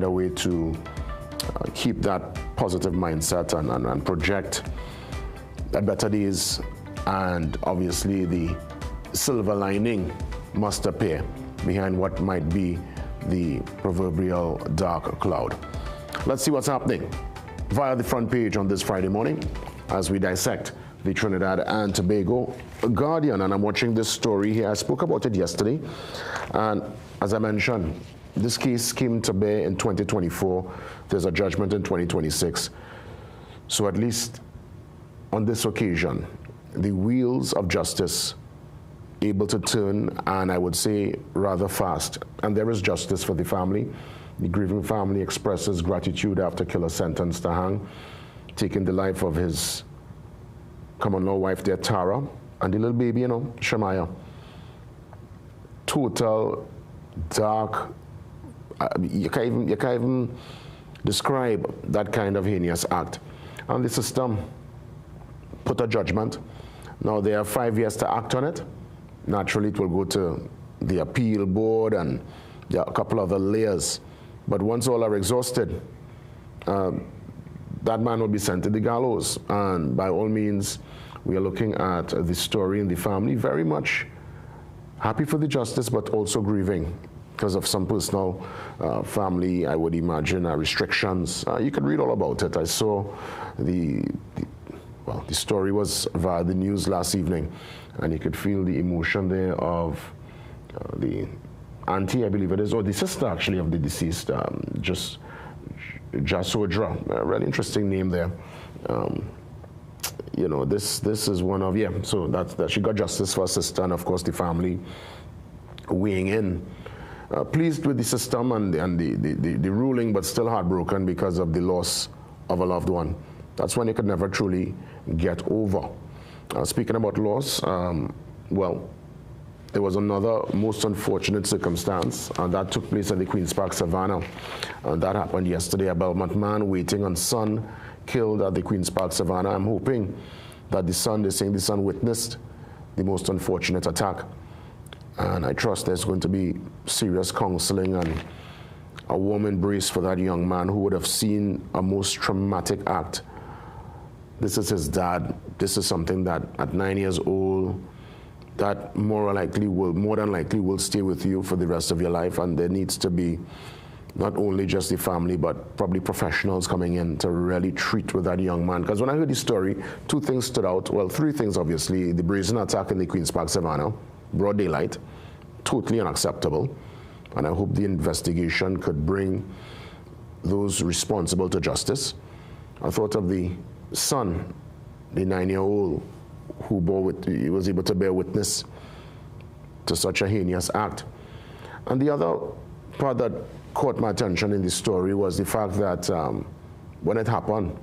a way to keep that positive mindset and project better days, and obviously the silver lining must appear behind what might be the proverbial dark cloud. Let's see what's happening via the front page on this Friday morning as we dissect the Trinidad and Tobago Guardian. And I'm watching this story here. I spoke about it yesterday, and as I mentioned, this case came to bear in 2024. There's a judgment in 2026. So at least on this occasion, the wheels of justice able to turn, and I would say rather fast. And there is justice for the family. The grieving family expresses gratitude after killer sentenced to hang, taking the life of his common-law wife there, Tara, and the little baby, Shemaiah. Total dark. You can't even describe that kind of heinous act. And the system put a judgment. Now they have 5 years to act on it. Naturally, it will go to the appeal board and there are a couple other layers. But once all are exhausted, that man will be sent to the gallows. And by all means, we are looking at the story in the family, very much happy for the justice, but also grieving because of some personal family, I would imagine, restrictions. You can read all about it. I saw the story was via the news last evening, and you could feel the emotion there of the auntie, I believe it is, or the sister actually of the deceased, Jasodra, a really interesting name there. This is one of, so that she got justice for her sister, and of course the family weighing in. Pleased with the system and the ruling, but still heartbroken because of the loss of a loved one. That's when you could never truly get over. Speaking about loss, there was another most unfortunate circumstance, and that took place at the Queen's Park Savannah. And that happened yesterday. A Belmont man waiting on son killed at the Queen's Park Savannah. I'm hoping that they're saying the son witnessed the most unfortunate attack. And I trust there's going to be serious counseling and a warm embrace for that young man who would have seen a most traumatic act. This is his dad. This is something that at 9 years old, that more than likely will stay with you for the rest of your life. And there needs to be not only just the family, but probably professionals coming in to really treat with that young man. Because when I heard the story, 2 things stood out. Well, 3 things, obviously. The brazen attack in the Queen's Park Savannah, broad daylight, totally unacceptable. And I hope the investigation could bring those responsible to justice. I thought of the son, the 9-year-old, who was able to bear witness to such a heinous act. And the other part that caught my attention in the story was the fact that when it happened,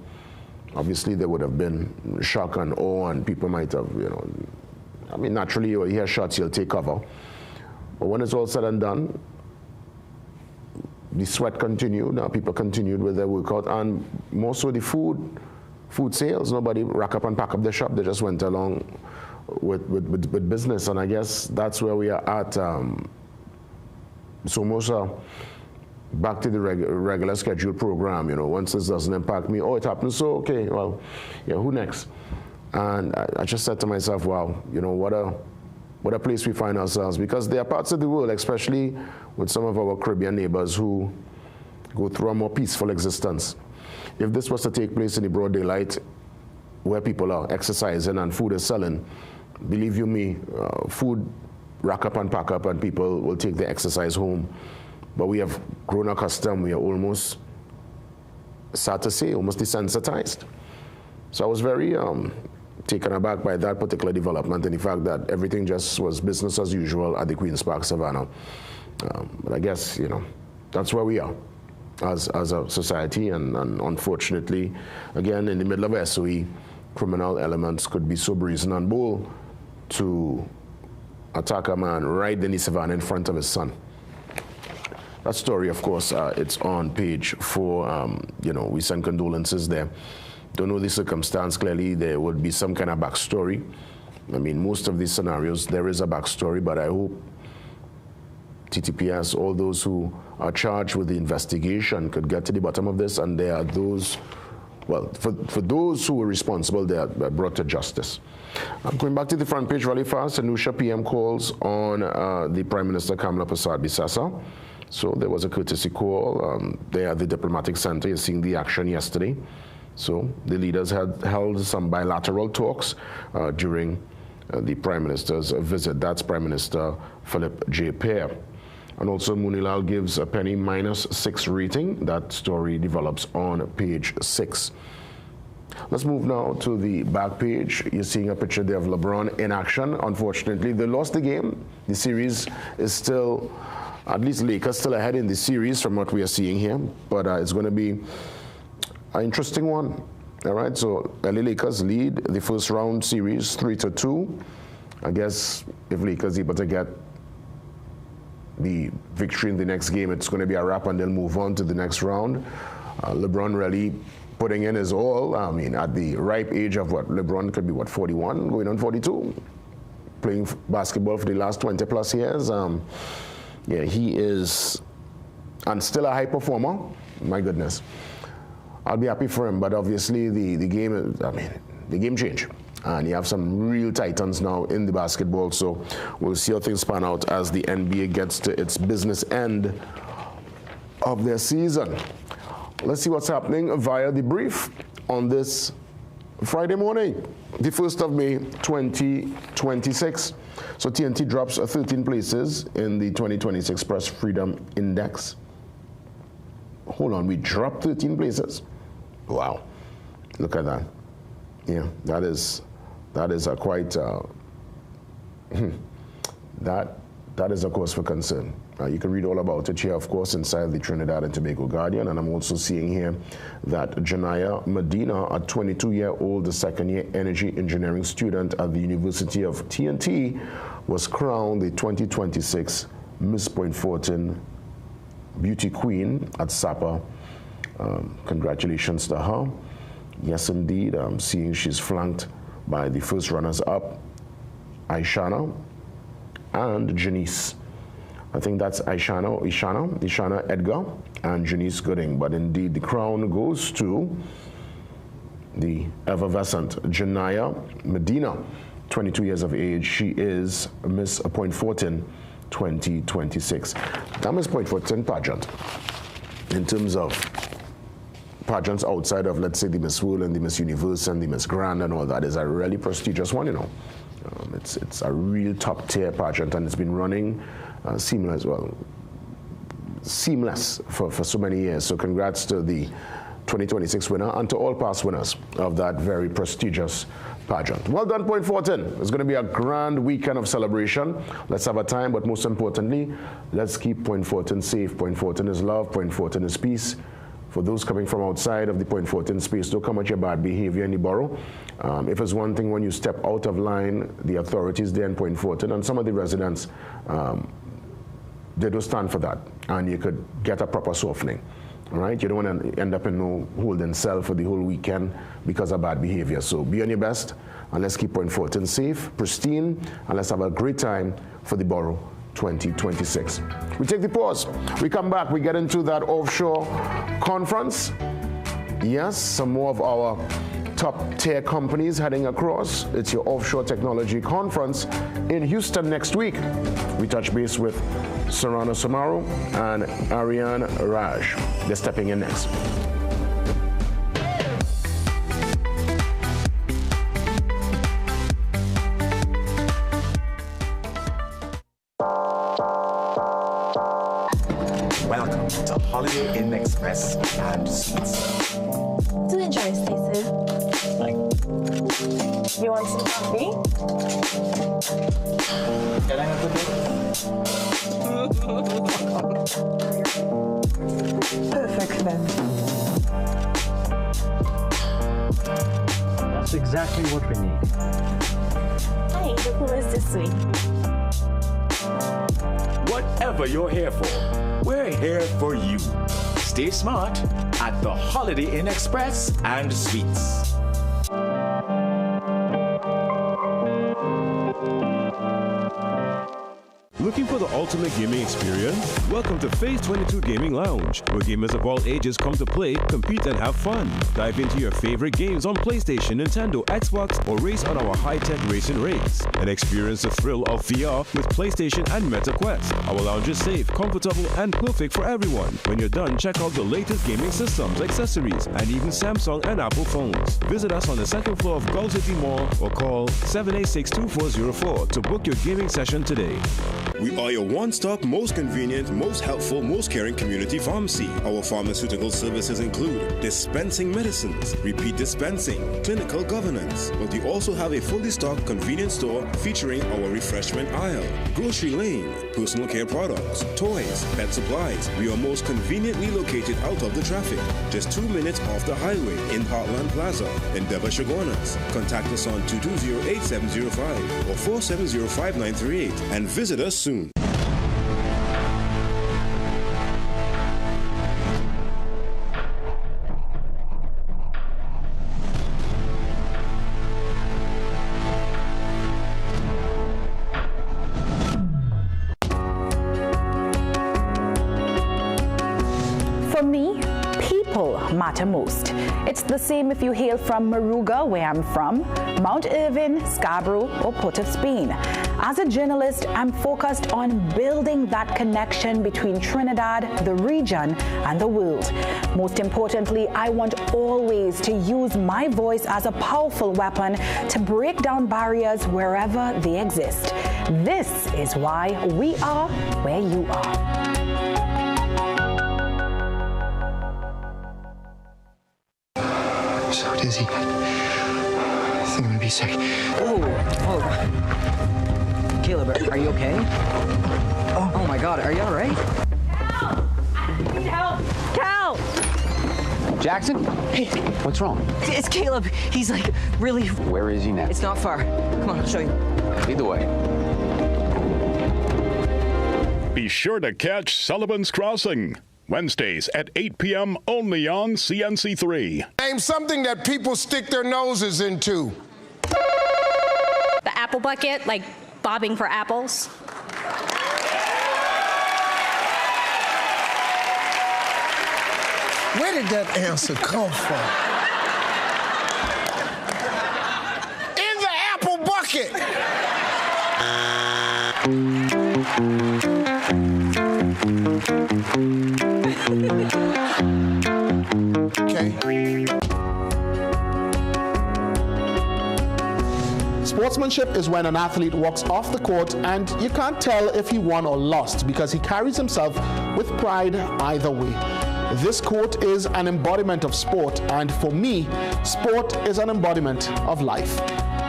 obviously there would have been shock and awe, and people might have, naturally you hear shots, you'll take cover. But when it's all said and done, the sweat continued, people continued with their workout, and more so the food sales. Nobody rack up and pack up the shop. They just went along with business. And I guess that's where we are at. So most back to the regular scheduled program. Once this doesn't impact me, it happened, so okay, well, who next? And I just said to myself, wow, what a place we find ourselves, because there are parts of the world, especially with some of our Caribbean neighbors, who go through a more peaceful existence. If this was to take place in the broad daylight, where people are exercising and food is selling, believe you me, food rack up and pack up, and people will take their exercise home. But we have grown accustomed, we are almost, sad to say, almost desensitized. So I was very taken aback by that particular development, and the fact that everything just was business as usual at the Queen's Park Savannah. But I guess, that's where we are as a society, and unfortunately, again, in the middle of SOE, criminal elements could be so brazen and bold to attack a man right in the savannah in front of his son. That story, of course, it's on page 4. We send condolences there. Don't know the circumstance clearly. There would be some kind of backstory. I mean, most of these scenarios, there is a backstory, but I hope TTPS, all those who are charged with the investigation could get to the bottom of this, and there are those, well, for those who were responsible, they are brought to justice. I'm going back to the front page really fast. Anusha PM calls on the Prime Minister Kamala Persad-Bissessar. So there was a courtesy call there at the Diplomatic Center. You're seeing the action yesterday. So the leaders had held some bilateral talks during the Prime Minister's visit. That's Prime Minister Philip J. Pear. And also Munilal gives a penny -6 rating. That story develops on page 6. Let's move now to the back page. You're seeing a picture there of LeBron in action. Unfortunately, they lost the game. The series is still, at least Lakers still ahead in the series from what we are seeing here. But it's going to be an interesting one. All right, so LA Lakers lead the first round series 3-2. I guess if Lakers able to get the victory in the next game, it's going to be a wrap and they'll move on to the next round. LeBron really putting in his all. I mean, at the ripe age of what LeBron could be, what, 41, going on 42, playing basketball for the last 20 plus years. Yeah, he is, and still a high performer. My goodness, I'll be happy for him. But obviously, the game, I mean, the game changed. And you have some real titans now in the basketball. So we'll see how things pan out as the NBA gets to its business end of their season. Let's see what's happening via the brief on this Friday morning, the 1st of May, 2026. So TNT drops 13 places in the 2026 Press Freedom Index. Hold on, we dropped 13 places? Wow, look at that. Yeah, that is a quite, that is a cause for concern. You can read all about it here, of course, inside the Trinidad and Tobago Guardian. And I'm also seeing here that Janaya Medina, a 22-year-old second-year energy engineering student at the University of TNT, was crowned the 2026 Miss Point Fortin Beauty Queen at SAPA. Congratulations to her. Yes, indeed. I'm seeing she's flanked by the first runners-up, Ishana and Janice. I think that's Ishana Edgar and Janice Gooding. But indeed, the crown goes to the effervescent Janaya Medina, 22 years of age. She is Miss Point Fortin 2026. That Miss Point Fortin pageant, in terms of pageants outside of, let's say, the Miss World and the Miss Universe and the Miss Grand and all that, is a really prestigious one, you know. It's a real top-tier pageant, and it's been running seamless for so many years. So congrats to the 2026 winner and to all past winners of that very prestigious pageant. Well done, Point Fortin. It's going to be a grand weekend of celebration. Let's have a time, but most importantly, let's keep Point Fortin safe. Point Fortin is love. Point Fortin is peace. For those coming from outside of the Point Fortin space, don't come at your bad behavior in the borough. If it's one thing, when you step out of line, the authorities there in Point Fortin and some of the residents, they don't stand for that, and you could get a proper softening. All right, you don't want to end up in no holding cell for the whole weekend because of bad behavior. So be on your best, and let's keep Point Fortin safe, pristine, and let's have a great time for the borough 2026. We take the pause. We come back. We get into that offshore conference. Yes, some more of our top-tier companies heading across. It's your offshore technology conference in Houston next week. We touch base with Sarana Samaru and Ariane Raj. They're stepping in next. Welcome to Holiday Inn Express and Suites. Do enjoy, Stacey. You want some coffee? Can I have a bit? Perfect then. That's exactly what we need. Hi, the pool is this way. Whatever you're here for, we're here for you. Stay smart at the Holiday Inn Express and Suites. Looking for the ultimate gaming experience? Welcome to Phase 22 Gaming Lounge, where gamers of all ages come to play, compete, and have fun. Dive into your favorite games on PlayStation, Nintendo, Xbox, or race on our high-tech racing rigs. And experience the thrill of VR with PlayStation and Meta Quest. Our lounge is safe, comfortable, and perfect for everyone. When you're done, check out the latest gaming systems, accessories, and even Samsung and Apple phones. Visit us on the second floor of Gulf City Mall or call 786-2404 to book your gaming session today. We are your one-stop, most convenient, most helpful, most caring community pharmacy. Our pharmaceutical services include dispensing medicines, repeat dispensing, clinical governance, but we also have a fully stocked convenience store featuring our refreshment aisle, grocery lane, personal care products, toys, pet supplies. We are most conveniently located out of the traffic, just 2 minutes off the highway in Heartland Plaza, Endeavour, Chaguanas. Contact us on 220-8705 or 470-5938 and visit us soon. For me, people matter most. It's the same if you hail from Moruga, where I'm from, Mount Irvin, Scarborough, or Port of Spain. As a journalist, I'm focused on building that connection between Trinidad, the region, and the world. Most importantly, I want always to use my voice as a powerful weapon to break down barriers wherever they exist. This is why we are where you are. So dizzy. I think I'm gonna be sick. Oh. Caleb, are you okay? Oh my God, are you all right? Help! I need help! Cal! Jackson? Hey, what's wrong? It's Caleb. He's like really... Where is he now? It's not far. Come on, I'll show you. Either way. Be sure to catch Sullivan's Crossing. Wednesdays at 8 p.m. only on CNC3. Name something that people stick their noses into. The apple bucket, like bobbing for apples. Where did that answer come from? In the apple bucket. Okay. Sportsmanship is when an athlete walks off the court and you can't tell if he won or lost because he carries himself with pride either way. This quote is an embodiment of sport, and for me, sport is an embodiment of life.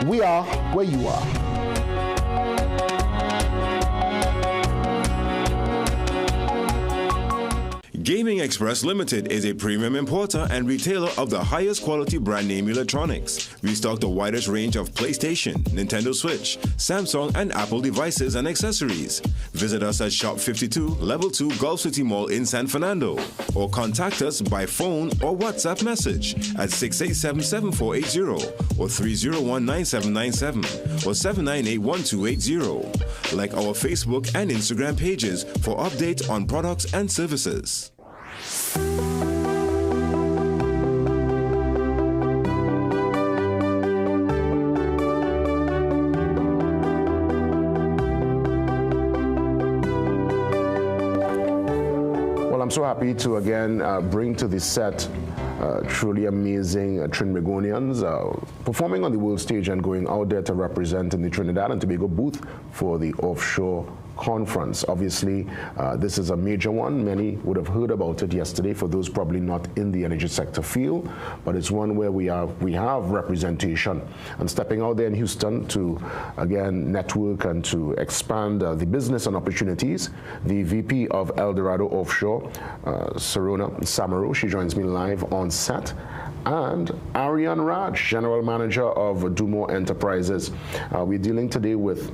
We are where you are. Gaming Express Limited is a premium importer and retailer of the highest quality brand name electronics. We stock the widest range of PlayStation, Nintendo Switch, Samsung, and Apple devices and accessories. Visit us at Shop 52, Level 2, Gulf City Mall in San Fernando, or contact us by phone or WhatsApp message at 687-7480 or 301-9797 or 798-1280. Like our Facebook and Instagram pages for updates on products and services. Well, I'm so happy to again bring to the set truly amazing Trinbagonians performing on the world stage and going out there to represent in the Trinidad and Tobago booth for the offshore conference. Obviously, this is a major one. Many would have heard about it yesterday for those probably not in the energy sector field, but it's one where we have representation. And stepping out there in Houston to, again, network and to expand the business and opportunities, the VP of El Dorado Offshore, Sarona Samaro, she joins me live on set, and Aryan Raj, General Manager of Dumo Enterprises. We're dealing today with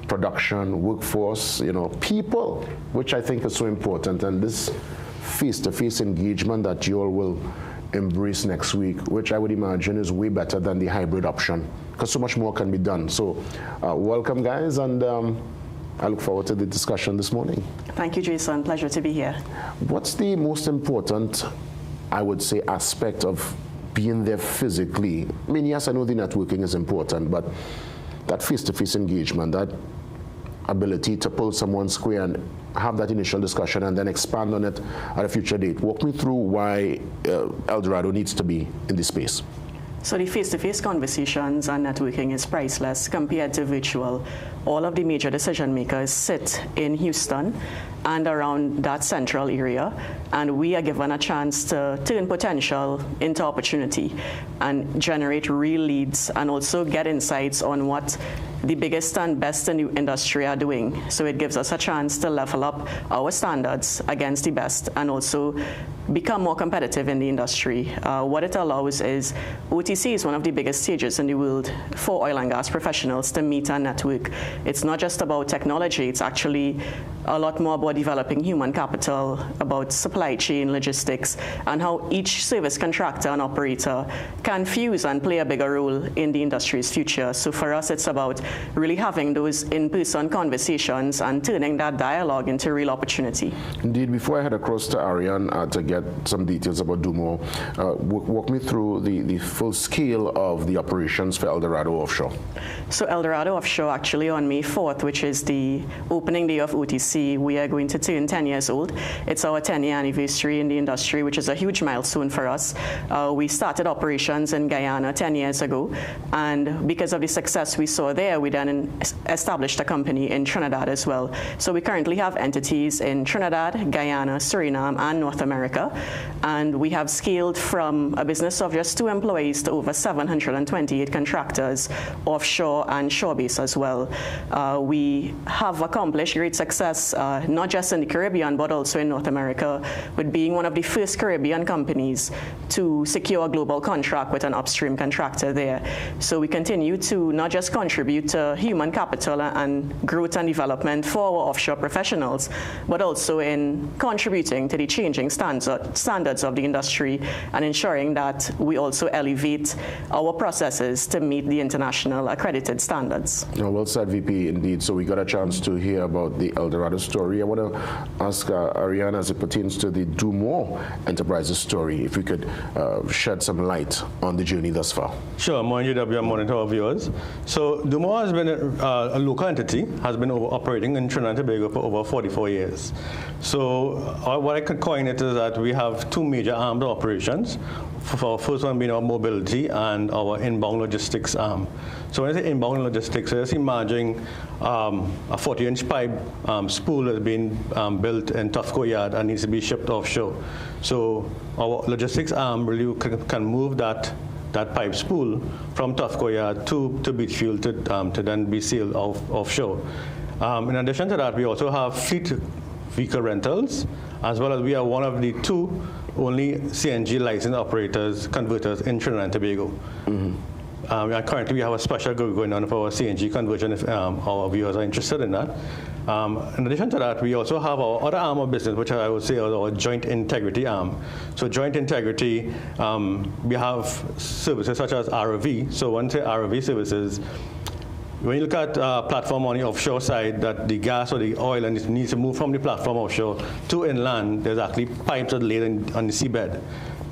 production, workforce, people, which I think is so important. And this face-to-face engagement that you all will embrace next week, which I would imagine is way better than the hybrid option, because so much more can be done. So welcome, guys, and I look forward to the discussion this morning. Thank you, Jason. Pleasure to be here. What's the most important, I would say, aspect of being there physically? I mean, yes, I know the networking is important, but that face-to-face engagement, that ability to pull someone square and have that initial discussion and then expand on it at a future date. Walk me through why El Dorado needs to be in this space. So the face-to-face conversations and networking is priceless compared to virtual. All of the major decision makers sit in Houston and around that central area, and we are given a chance to turn potential into opportunity and generate real leads and also get insights on what the biggest and best in the industry are doing. So it gives us a chance to level up our standards against the best and also become more competitive in the industry. What it allows is, OTC is one of the biggest stages in the world for oil and gas professionals to meet and network. It's not just about technology, it's actually a lot more about developing human capital, about supply chain logistics, and how each service contractor and operator can fuse and play a bigger role in the industry's future. So for us, it's about really having those in-person conversations and turning that dialogue into real opportunity. Indeed. Before I head across to Ariane to get some details about Dumo, walk me through the full scale of the operations for El Dorado Offshore. So El Dorado Offshore, actually on May 4th, which is the opening day of OTC, we are going to turn 10 years old. It's our 10-year anniversary in the industry, which is a huge milestone for us. We started operations in Guyana 10 years ago, and because of the success we saw there, we then established a company in Trinidad as well. So we currently have entities in Trinidad, Guyana, Suriname, and North America, and we have scaled from a business of just 2 employees to over 728 contractors offshore and shore base as well. We have accomplished great success not just in the Caribbean, but also in North America, with being one of the first Caribbean companies to secure a global contract with an upstream contractor there. So we continue to not just contribute to human capital and growth and development for our offshore professionals, but also in contributing to the changing standards of the industry and ensuring that we also elevate our processes to meet the international accredited standards. Well said, VP, indeed. So we got a chance to hear about the El Dorado story. I want to ask Ariane, as it pertains to the Do More Enterprises story, if we could shed some light on the journey thus far. Sure, morning GW, morning to our viewers. So Do More has been a local entity, has been operating in Trinidad and Tobago for over 44 years. So what I could coin it is that we have 2 major armed operations. For our first one being our mobility and our inbound logistics arm. So when I say inbound logistics, just imagine a 40-inch pipe spool is being built in Tufco Yard and needs to be shipped offshore. So our logistics arm really can move that pipe spool from Tufco Yard to Beachfield to then be sailed offshore. In addition to that, we also have fleet vehicle rentals, as well as we are one of the 2 only CNG licensed operators, converters in Trinidad and Tobago. Currently, we have a special group going on for our CNG conversion if our viewers are interested in that. In addition to that, we also have our other arm of business, which I would say is our joint integrity arm. So joint integrity, we have services such as ROV. So when I say ROV services, when you look at a platform on the offshore side, that the gas or the oil and it needs to move from the platform offshore to inland, there's actually pipes that are laid on the seabed.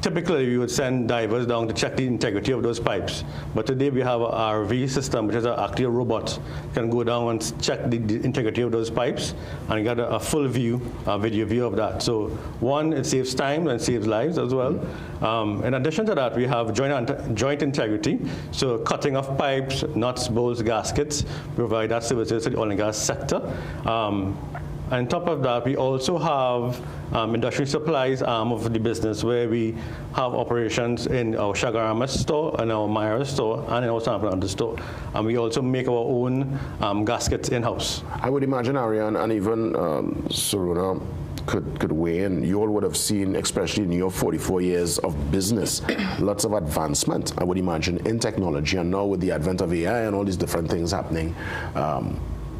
Typically, we would send divers down to check the integrity of those pipes. But today, we have a RV system, which is actually a robot, can go down and check the integrity of those pipes and get a full view, a video view of that. So one, it saves time and saves lives as well. In addition to that, we have joint integrity. So cutting of pipes, nuts, bolts, gaskets, provide that services to the oil and gas sector. On top of that, we also have industry supplies arm of the business, where we have operations in our Chagarama store and our Myra store and in our San Fernando store. And we also make our own gaskets in-house. I would imagine Ariane and even Saruna could weigh in. You all would have seen, especially in your 44 years of business, lots of advancement, I would imagine, in technology. And now with the advent of AI and all these different things happening,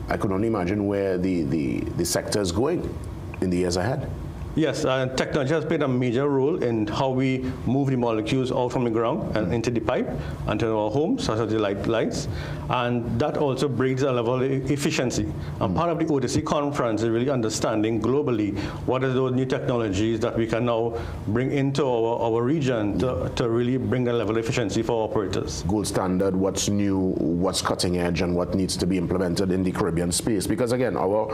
I could only imagine where the sector is going in the years ahead. Yes, technology has played a major role in how we move the molecules out from the ground and into the pipe and to our homes, such as the lights. And that also brings a level of efficiency. And part of the OTC conference is really understanding globally what are those new technologies that we can now bring into our region to really bring a level of efficiency for operators. Gold standard, what's new, what's cutting edge, and what needs to be implemented in the Caribbean space. Because again, our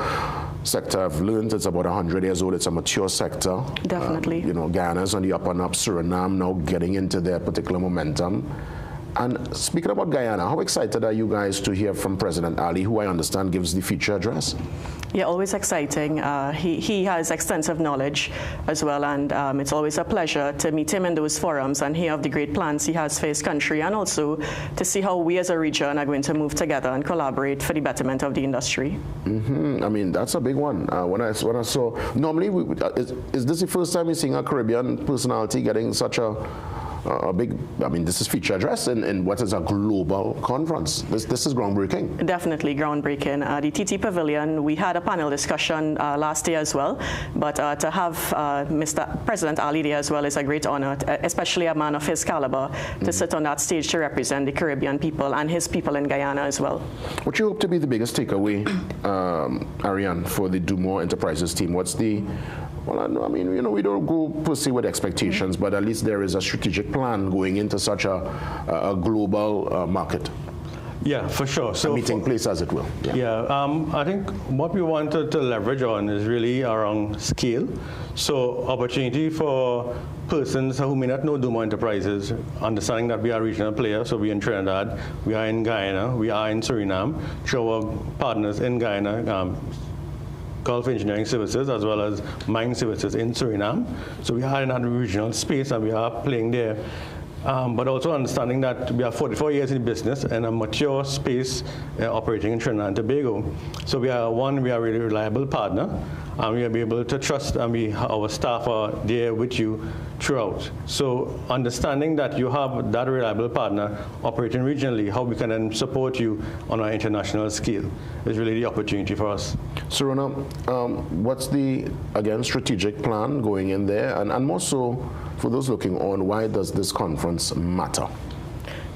sector, I've learned, it's about 100 years old. It's a mature sector. Definitely. You know, Guyana's on the up and up, Suriname now getting into their particular momentum. And speaking about Guyana, how excited are you guys to hear from President Ali, who I understand gives the feature address? Yeah, always exciting. He has extensive knowledge as well, and it's always a pleasure to meet him in those forums and hear of the great plans he has for his country, and also to see how we as a region are going to move together and collaborate for the betterment of the industry. I mean, that's a big one. When I saw, normally, is this the first time you're seeing a Caribbean personality getting such a big, I mean, this is feature address in what is a global conference. This is groundbreaking. Definitely groundbreaking. The TT Pavilion, we had a panel discussion last year as well, but to have Mr. President Ali there as well is a great honor, especially a man of his caliber, to sit on that stage to represent the Caribbean people and his people in Guyana as well. What you hope to be the biggest takeaway, Ariane, for the Do More Enterprises team? What's the, well, I mean, you know, we don't go per se with expectations, but at least there is a strategic plan going into such a global market. Yeah, for sure. So a meeting place, as it will. I think what we wanted to leverage on is really around scale. So opportunity for persons who may not know Do More Enterprises, understanding that we are a regional player, so we are in Trinidad, we are in Guyana, we are in Suriname, through our partners in Guyana, Gulf Engineering Services as well as Mine Services in Suriname. So we are in a regional space and we are playing there. But also understanding that we are 44 years in business and a mature space operating in Trinidad and Tobago. So we are a really reliable partner, and we will be able to trust, and our staff are there with you throughout. So understanding that you have that reliable partner operating regionally, how we can then support you on an international scale is really the opportunity for us. Serena, what's the, again, strategic plan going in there? And more so, for those looking on, why does this conference matter?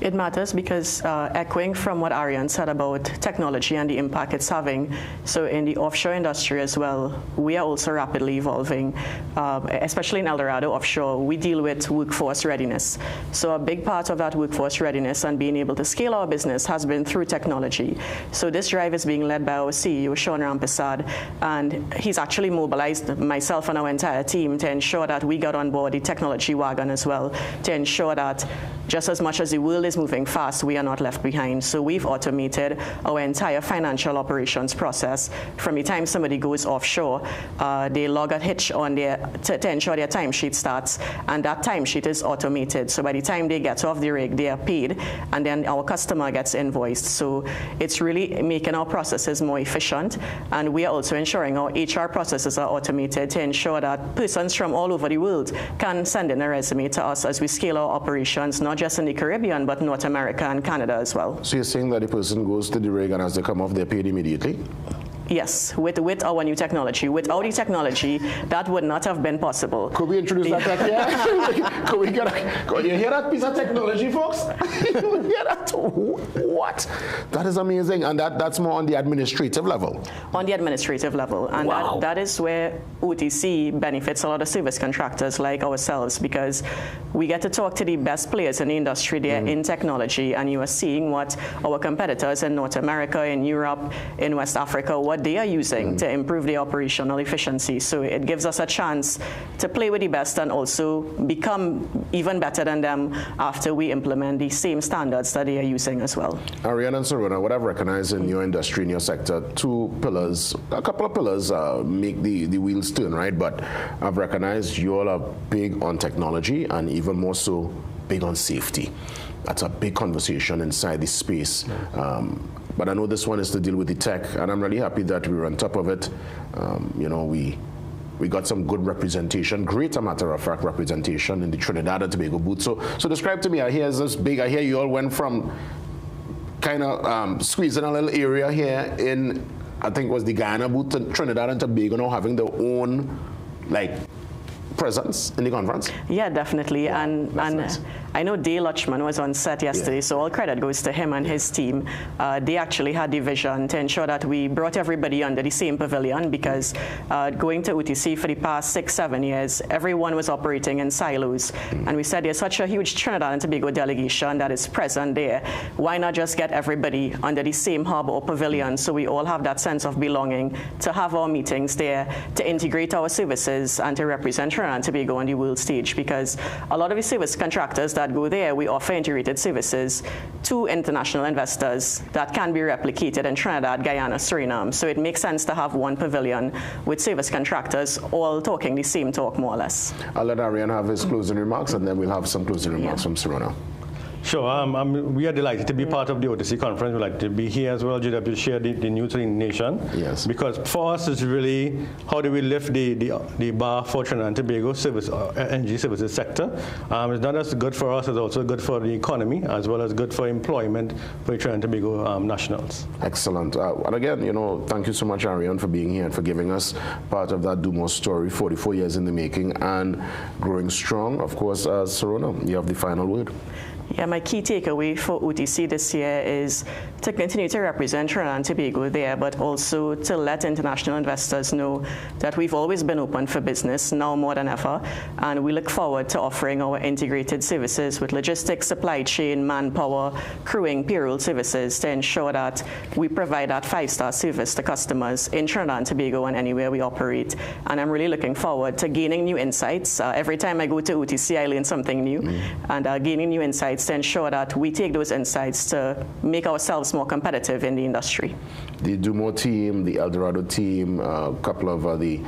It matters because echoing from what Ariane said about technology and the impact it's having, so in the offshore industry as well, we are also rapidly evolving, especially in El Dorado offshore. We deal with workforce readiness. So a big part of that workforce readiness and being able to scale our business has been through technology. So this drive is being led by our CEO, Sean Rampersad, and he's actually mobilized myself and our entire team to ensure that we got on board the technology wagon as well, to ensure that just as much as the world is moving fast, we are not left behind. So we've automated our entire financial operations process. From the time somebody goes offshore, they log a hitch on to ensure their timesheet starts, and that timesheet is automated. So by the time they get off the rig, they are paid, and then our customer gets invoiced. So it's really making our processes more efficient, and we are also ensuring our HR processes are automated to ensure that persons from all over the world can send in a resume to us as we scale our operations, not just in the Caribbean, but North America and Canada as well. So you're saying that the person goes to the rig and as they come off, they're paid immediately? Yes, with our new technology. Without the technology, that would not have been possible. Could we introduce that tech here? Could we you hear that piece of technology, folks? You hear that? What? That is amazing. And that's more on the administrative level? On the administrative level. And wow. that is where OTC benefits a lot of service contractors like ourselves, because we get to talk to the best players in the industry there in technology, and you are seeing what our competitors in North America, in Europe, in West Africa, what they are using to improve their operational efficiency. So it gives us a chance to play with the best and also become even better than them after we implement the same standards that they are using as well. Ariane and Serena, what I've recognized in your industry, in your sector, two pillars, a couple of pillars make the wheels turn, right? But I've recognized you all are big on technology and even more so big on safety. That's a big conversation inside this space. But I know this one is to deal with the tech, and I'm really happy that we're on top of it. You know, we got some good representation, great, a matter of fact, representation in the Trinidad and Tobago booth. So describe to me, I hear this big, I hear you all went from kind of squeezing a little area here in, I think it was the Guyana booth, to Trinidad and Tobago now having their own like presence in the conference? Yeah, definitely. Wow, and nice. I know Dale Lutchman was on set yesterday, so all credit goes to him and his team. They actually had the vision to ensure that we brought everybody under the same pavilion, because going to UTC for the past 6-7 years, everyone was operating in silos. And we said there's such a huge Trinidad and Tobago delegation that is present there. Why not just get everybody under the same hub or pavilion so we all have that sense of belonging, to have our meetings there, to integrate our services and to represent Trinidad and Tobago on the world stage? Because a lot of the service contractors that go there, we offer integrated services to international investors that can be replicated in Trinidad, Guyana, Suriname. So it makes sense to have one pavilion with service contractors all talking the same talk, more or less. I'll let Arian have his closing remarks, and then we'll have some closing remarks from Serona. Sure. We are delighted to be part of the OTC conference. We'd like to be here as well, GW, share the news to the nation. Yes. Because for us, it's really how do we lift the bar for Trinidad and Tobago service, energy services sector. It's not just good for us, it's also good for the economy, as well as good for employment for Trinidad and Tobago nationals. Excellent. And again, thank you so much, Arian, for being here and for giving us part of that Do More story, 44 years in the making and growing strong. Of course, Serona, you have the final word. Yeah, my key takeaway for OTC this year is to continue to represent Trinidad and Tobago there, but also to let international investors know that we've always been open for business, now more than ever, and we look forward to offering our integrated services with logistics, supply chain, manpower, crewing, payroll services to ensure that we provide that 5-star service to customers in Trinidad and Tobago and anywhere we operate. And I'm really looking forward to gaining new insights. Every time I go to OTC, I learn something new, and gaining new insights to ensure that we take those insights to make ourselves more competitive in the industry. The Do More team, the Eldorado team, a couple of the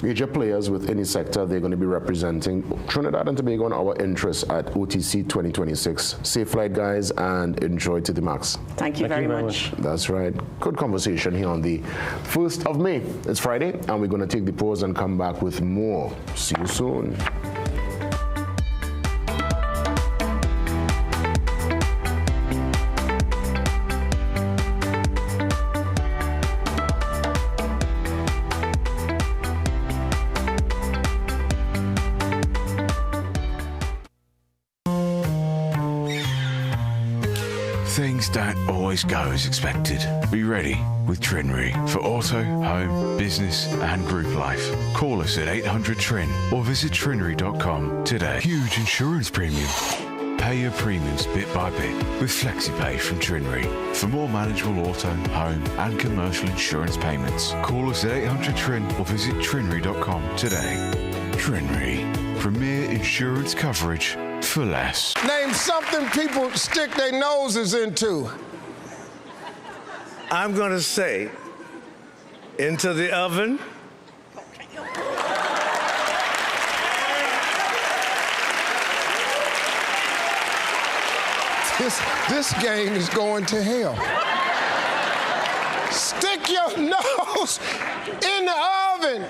major players within the sector, they're going to be representing Trinidad and Tobago and our interests at OTC 2026. Safe flight, guys, and enjoy to the max. Thank you very much. That's right. Good conversation here on the 1st of May. It's Friday, and we're going to take the pause and come back with more. See you soon. Things don't always go as expected. Be ready with Trinry for auto, home, business and group life. Call us at 800-TRIN or visit trinry.com today. Huge insurance premium. Pay your premiums bit by bit with FlexiPay from Trinry. For more manageable auto, home and commercial insurance payments, call us at 800-TRIN or visit trinry.com today. Trinry, premier insurance coverage for less. Name something people stick their noses into. I'm going to say, into the oven. This game is going to hell. Stick your nose in the oven.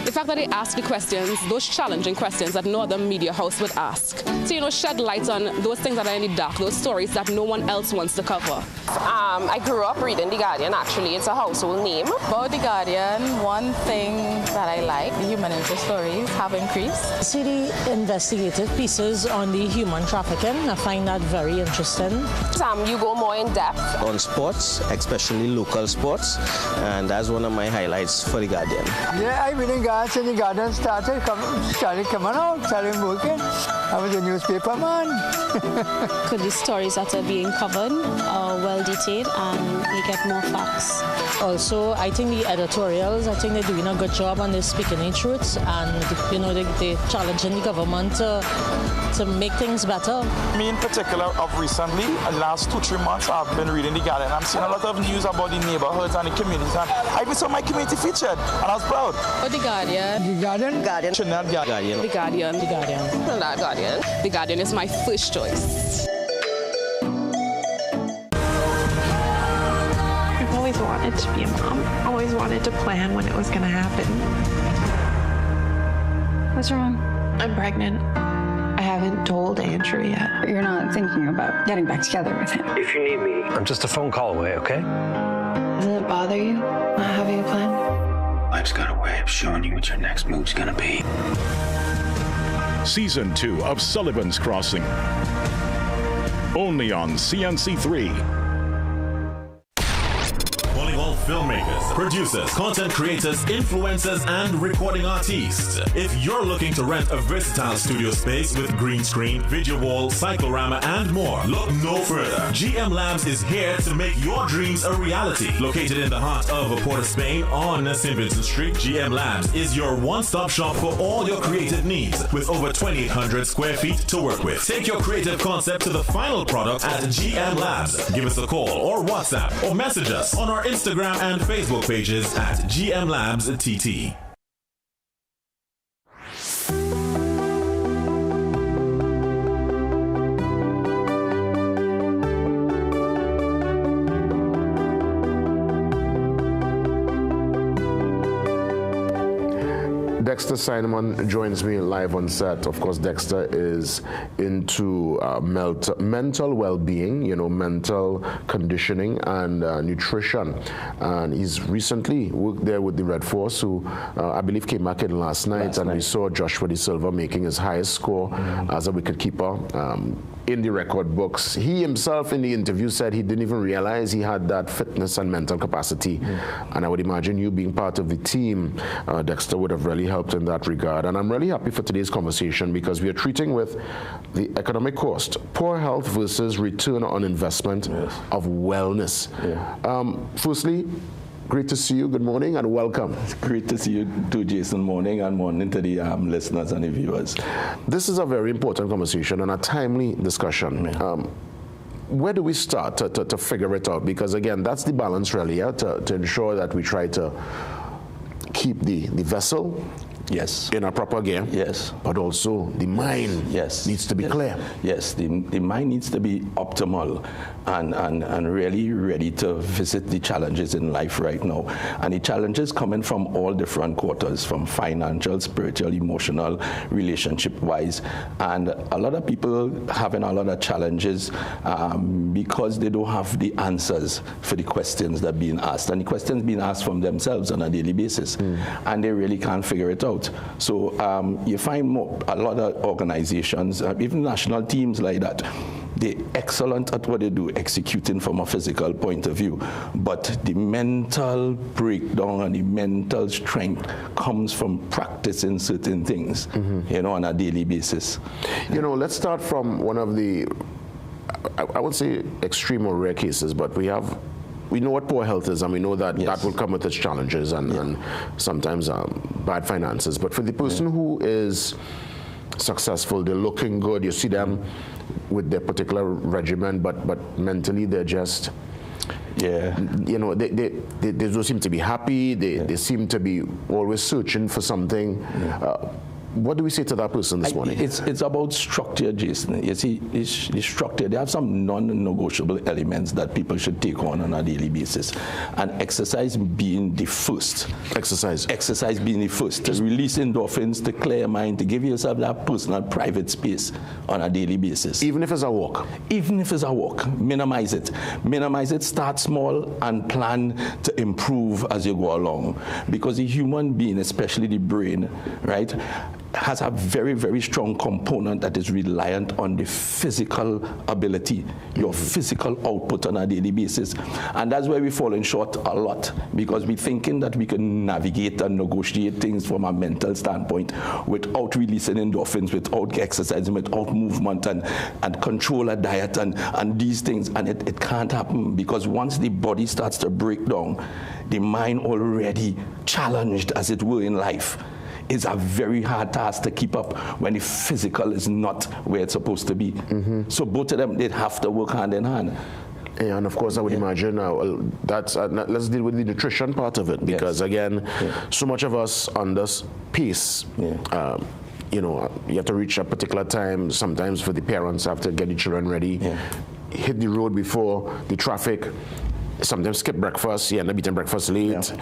The fact that they ask the questions, those challenging questions that no other media house would ask. So, shed light on those things that are in the dark, those stories that no one else wants to cover. I grew up reading The Guardian, actually. It's a household name. About The Guardian, one thing that I like, the human interest stories have increased. See the investigative pieces on the human trafficking. I find that very interesting. You go more in depth. On sports, especially local sports, and that's one of my highlights for The Guardian. Yeah, I've been in Ghana since The Guardian started coming out, started working. I was a newspaper man. Could the stories that are being covered are well detailed and they get more facts. Also, I think the editorials, I think they're doing a good job on this speaking the truth, and they're challenging the government to make things better. Me in particular, of recently, the last 2-3 months, I've been reading The Guardian. I'm seeing a lot of news about the neighborhoods and the communities, and I even saw my community featured, and I was proud. Oh, The Guardian. The Guardian? Guardian. Trinidad Guardian. The Guardian. The Guardian. Trinidad Guardian. The Guardian is my first choice. I've always wanted to be a mom. Always wanted to plan when it was going to happen. What's wrong? I'm pregnant. I haven't told Andrew yet. You're not thinking about getting back together with him. If you need me, I'm just a phone call away, okay? Doesn't it bother you not having a plan? Life's got a way of showing you what your next move's gonna be. Season 2 of Sullivan's Crossing. Only on CNC3. Volleyball filmmakers, producers, content creators, influencers, and recording artists. If you're looking to rent a versatile studio space with green screen, video wall, cyclorama, and more, look no further. GM Labs is here to make your dreams a reality. Located in the heart of Port of Spain on St. Vincent Street, GM Labs is your one-stop shop for all your creative needs with over 2,800 square feet to work with. Take your creative concept to the final product at GM Labs. Give us a call or WhatsApp or message us on our Instagram and Facebook pages at GM Labs TT. Dexter Simon joins me live on set. Of course, Dexter is into mental well-being, mental conditioning and nutrition. And he's recently worked there with the Red Force, who I believe came back in last night. We saw Joshua De Silva making his highest score as a wicketkeeper in the record books. He himself in the interview said he didn't even realize he had that fitness and mental capacity. And I would imagine you being part of the team, Dexter, would have really helped in that regard. And I'm really happy for today's conversation because we are treating with the economic cost, poor health versus return on investment of wellness. Firstly, great to see you. Good morning and welcome. It's great to see you too, Jason. Morning and morning to the listeners and the viewers. This is a very important conversation and a timely discussion. Where do we start to figure it out? Because again, that's the balance really, to ensure that we try to keep the vessel in a proper gear. But also the mind needs to be clear. The mind needs to be optimal and really ready to visit the challenges in life right now. And the challenges coming from all different quarters, from financial, spiritual, emotional, relationship-wise. And a lot of people having a lot of challenges because they don't have the answers for the questions that are being asked. And the questions being asked from themselves on a daily basis. And they really can't figure it out. So you find a lot of organizations, even national teams like that, they're excellent at what they do, executing from a physical point of view. But the mental breakdown and the mental strength comes from practicing certain things, on a daily basis. Let's start from one of the, I would say extreme or rare cases, but we know what poor health is, and we know that that will come with its challenges and sometimes bad finances. But for the person who is successful, they're looking good, you see them with their particular regimen, but mentally they're just, they don't seem to be happy, they seem to be always searching for something. What do we say to that person this morning? It's about structure, Jason. You see, it's structure. There are some non-negotiable elements that people should take on a daily basis. And exercise being the first. Exercise being the first. To release endorphins, to clear your mind, to give yourself that personal private space on a daily basis. Even if it's a walk? Even if it's a walk. Minimize it. Minimize it, start small, and plan to improve as you go along. Because the human being, especially the brain, right, has a very, very strong component that is reliant on the physical ability, your physical output on a daily basis. And that's where we're falling short a lot, because we're thinking that we can navigate and negotiate things from a mental standpoint without releasing endorphins, without exercising, without movement, and control a diet and these things. And it can't happen, because once the body starts to break down, the mind already challenged, as it were, in life, is a very hard task to keep up when the physical is not where it's supposed to be. So both of them, they'd have to work hand in hand. Yeah, and of course, I would imagine that's let's deal with the nutrition part of it, because again, so much of us on this pace. You have to reach a particular time. Sometimes for the parents have to get the children ready, hit the road before the traffic. sometimes skip breakfast, you end up eating breakfast late.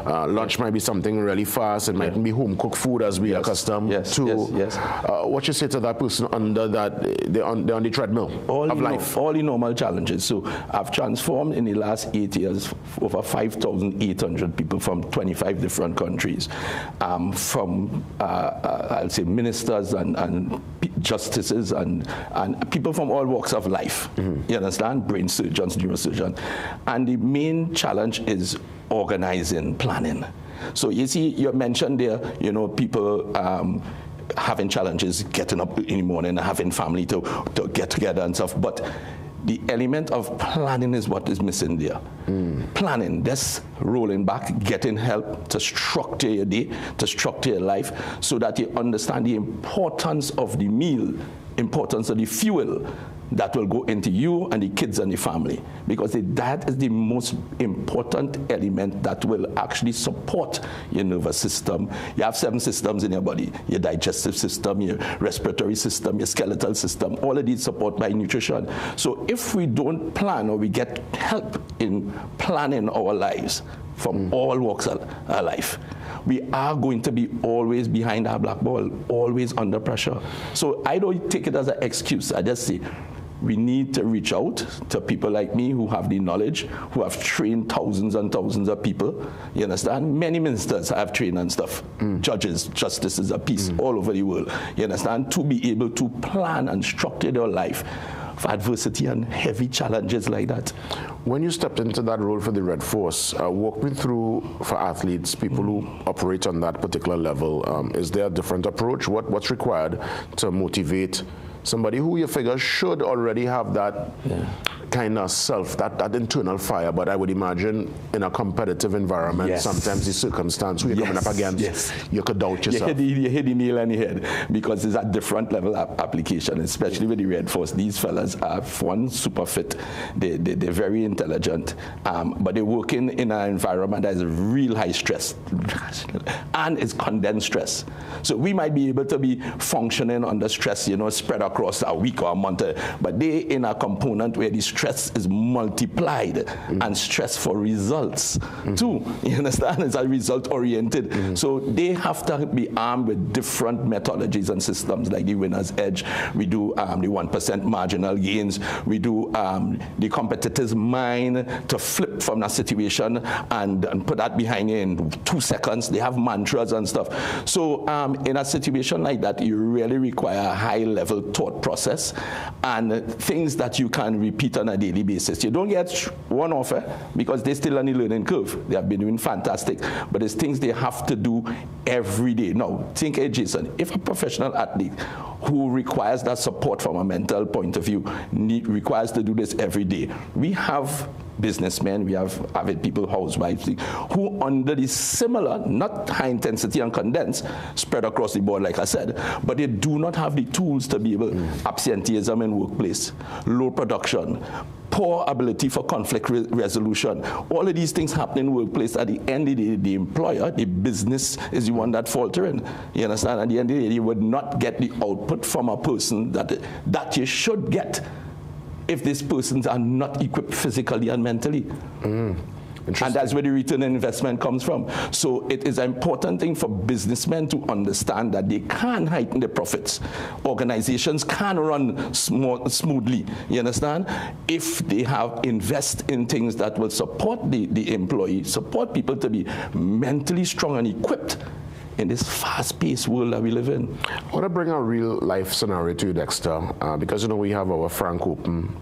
Lunch might be something really fast. It mightn't be home-cooked food as we are accustomed to. What you say to that person under that, they're on the treadmill of life? All the normal challenges. So I've transformed in the last 8 years over 5,800 people from 25 different countries, from I'll say ministers and justices and people from all walks of life. You understand? Brain surgeons, neurosurgeons. And the main challenge is organizing, planning. So you see, you mentioned there, you know, people having challenges getting up in the morning and having family to get together and stuff. But the element of planning is what is missing there. Planning, that's rolling back, getting help to structure your day, to structure your life, so that you understand the importance of the meal, importance of the fuel that will go into you and the kids and the family, because that is the most important element that will actually support your nervous system. You have 7 systems in your body: your digestive system, your respiratory system, your skeletal system. All of these support by nutrition. So if we don't plan, or we get help in planning our lives from all walks of our life, we are going to be always behind our black ball, always under pressure. So I don't take it as an excuse. I just say, we need to reach out to people like me who have the knowledge, who have trained thousands and thousands of people. You understand? Many ministers have trained and stuff. Judges, justices of peace all over the world. You understand? To be able to plan and structure their life for adversity and heavy challenges like that. When you stepped into that role for the Red Force, walk me through, for athletes, people who operate on that particular level, is there a different approach? What's required to motivate somebody who you figure should already have that kind of self, that internal fire, but I would imagine in a competitive environment, sometimes the circumstance who you're coming up against, you could doubt yourself. You hit the nail on the head, because it's a different level of application, especially with the Red Force. These fellas are, one, super fit, they're very intelligent, but they're working in an environment that is real high stress, and it's condensed stress. So we might be able to be functioning under stress, you know, spread across a week or a month, but they in a component where the stress is multiplied and stress for results too. You understand? It's a result oriented. So they have to be armed with different methodologies and systems, like the winner's edge. We do the 1% marginal gains. We do the competitor's mind to flip from that situation and put that behind you in 2 seconds. They have mantras and stuff. So in a situation like that, you really require a high level thought process and things that you can repeat on a daily basis. You don't get one offer, because they're still on the learning curve. They have been doing fantastic, but it's things they have to do every day. Now, think, hey, Jason, if a professional athlete who requires that support from a mental point of view requires to do this every day, we have businessmen, we have avid people, housewives, who under the similar, not high intensity and condensed, spread across the board, like I said, but they do not have the tools to be able, absenteeism in workplace, low production, poor ability for conflict resolution. All of these things happen in workplace. At the end of the day, the employer, the business, is the one that faltering. You understand? At the end of the day, you would not get the output from a person that you should get if these persons are not equipped physically and mentally. And that's where the return on investment comes from. So it is an important thing for businessmen to understand that they can heighten their profits. Organizations can run smoothly, you understand, if they have invest in things that will support the employee, support people to be mentally strong and equipped in this fast-paced world that we live in. I want to bring a real-life scenario to you, Dexter, because, you know, we have our frank, open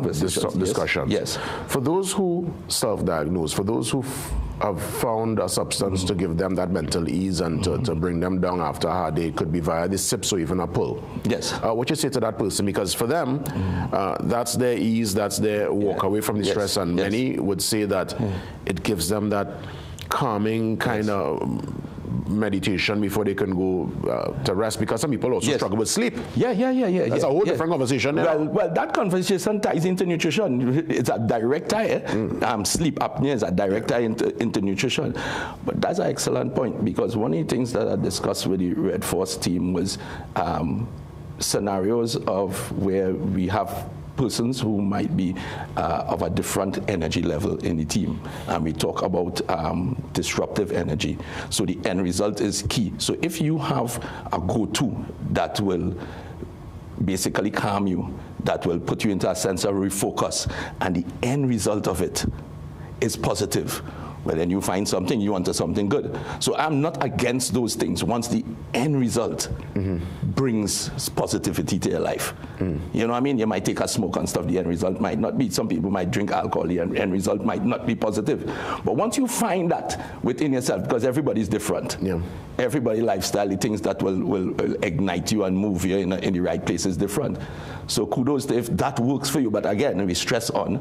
discussions. Yes. For those who self-diagnose, for those who have found a substance to give them that mental ease and to bring them down after a hard day, it could be via the sips or even a pull. Yes. What you say to that person? Because for them, that's their ease, that's their walk away from the stress, and many would say that it gives them that calming kind of meditation before they can go to rest, because some people also struggle with sleep. That's a whole different conversation. Well, that conversation ties into nutrition. It's a direct tie. Sleep apnea is a direct tie into nutrition. But that's an excellent point, because one of the things that I discussed with the Red Force team was scenarios of where we have persons who might be of a different energy level in the team. And we talk about disruptive energy. So the end result is key. So if you have a go-to that will basically calm you, that will put you into a sense of refocus, and the end result of it is positive, well, then you find something, you want something good. So I'm not against those things once the end result brings positivity to your life. You know what I mean? You might take a smoke and stuff, the end result might not be. Some people might drink alcohol, the end result might not be positive. But once you find that within yourself, because everybody's different, everybody's lifestyle, the things that will ignite you and move you in the right place is different. So kudos to if that works for you. But again, we stress on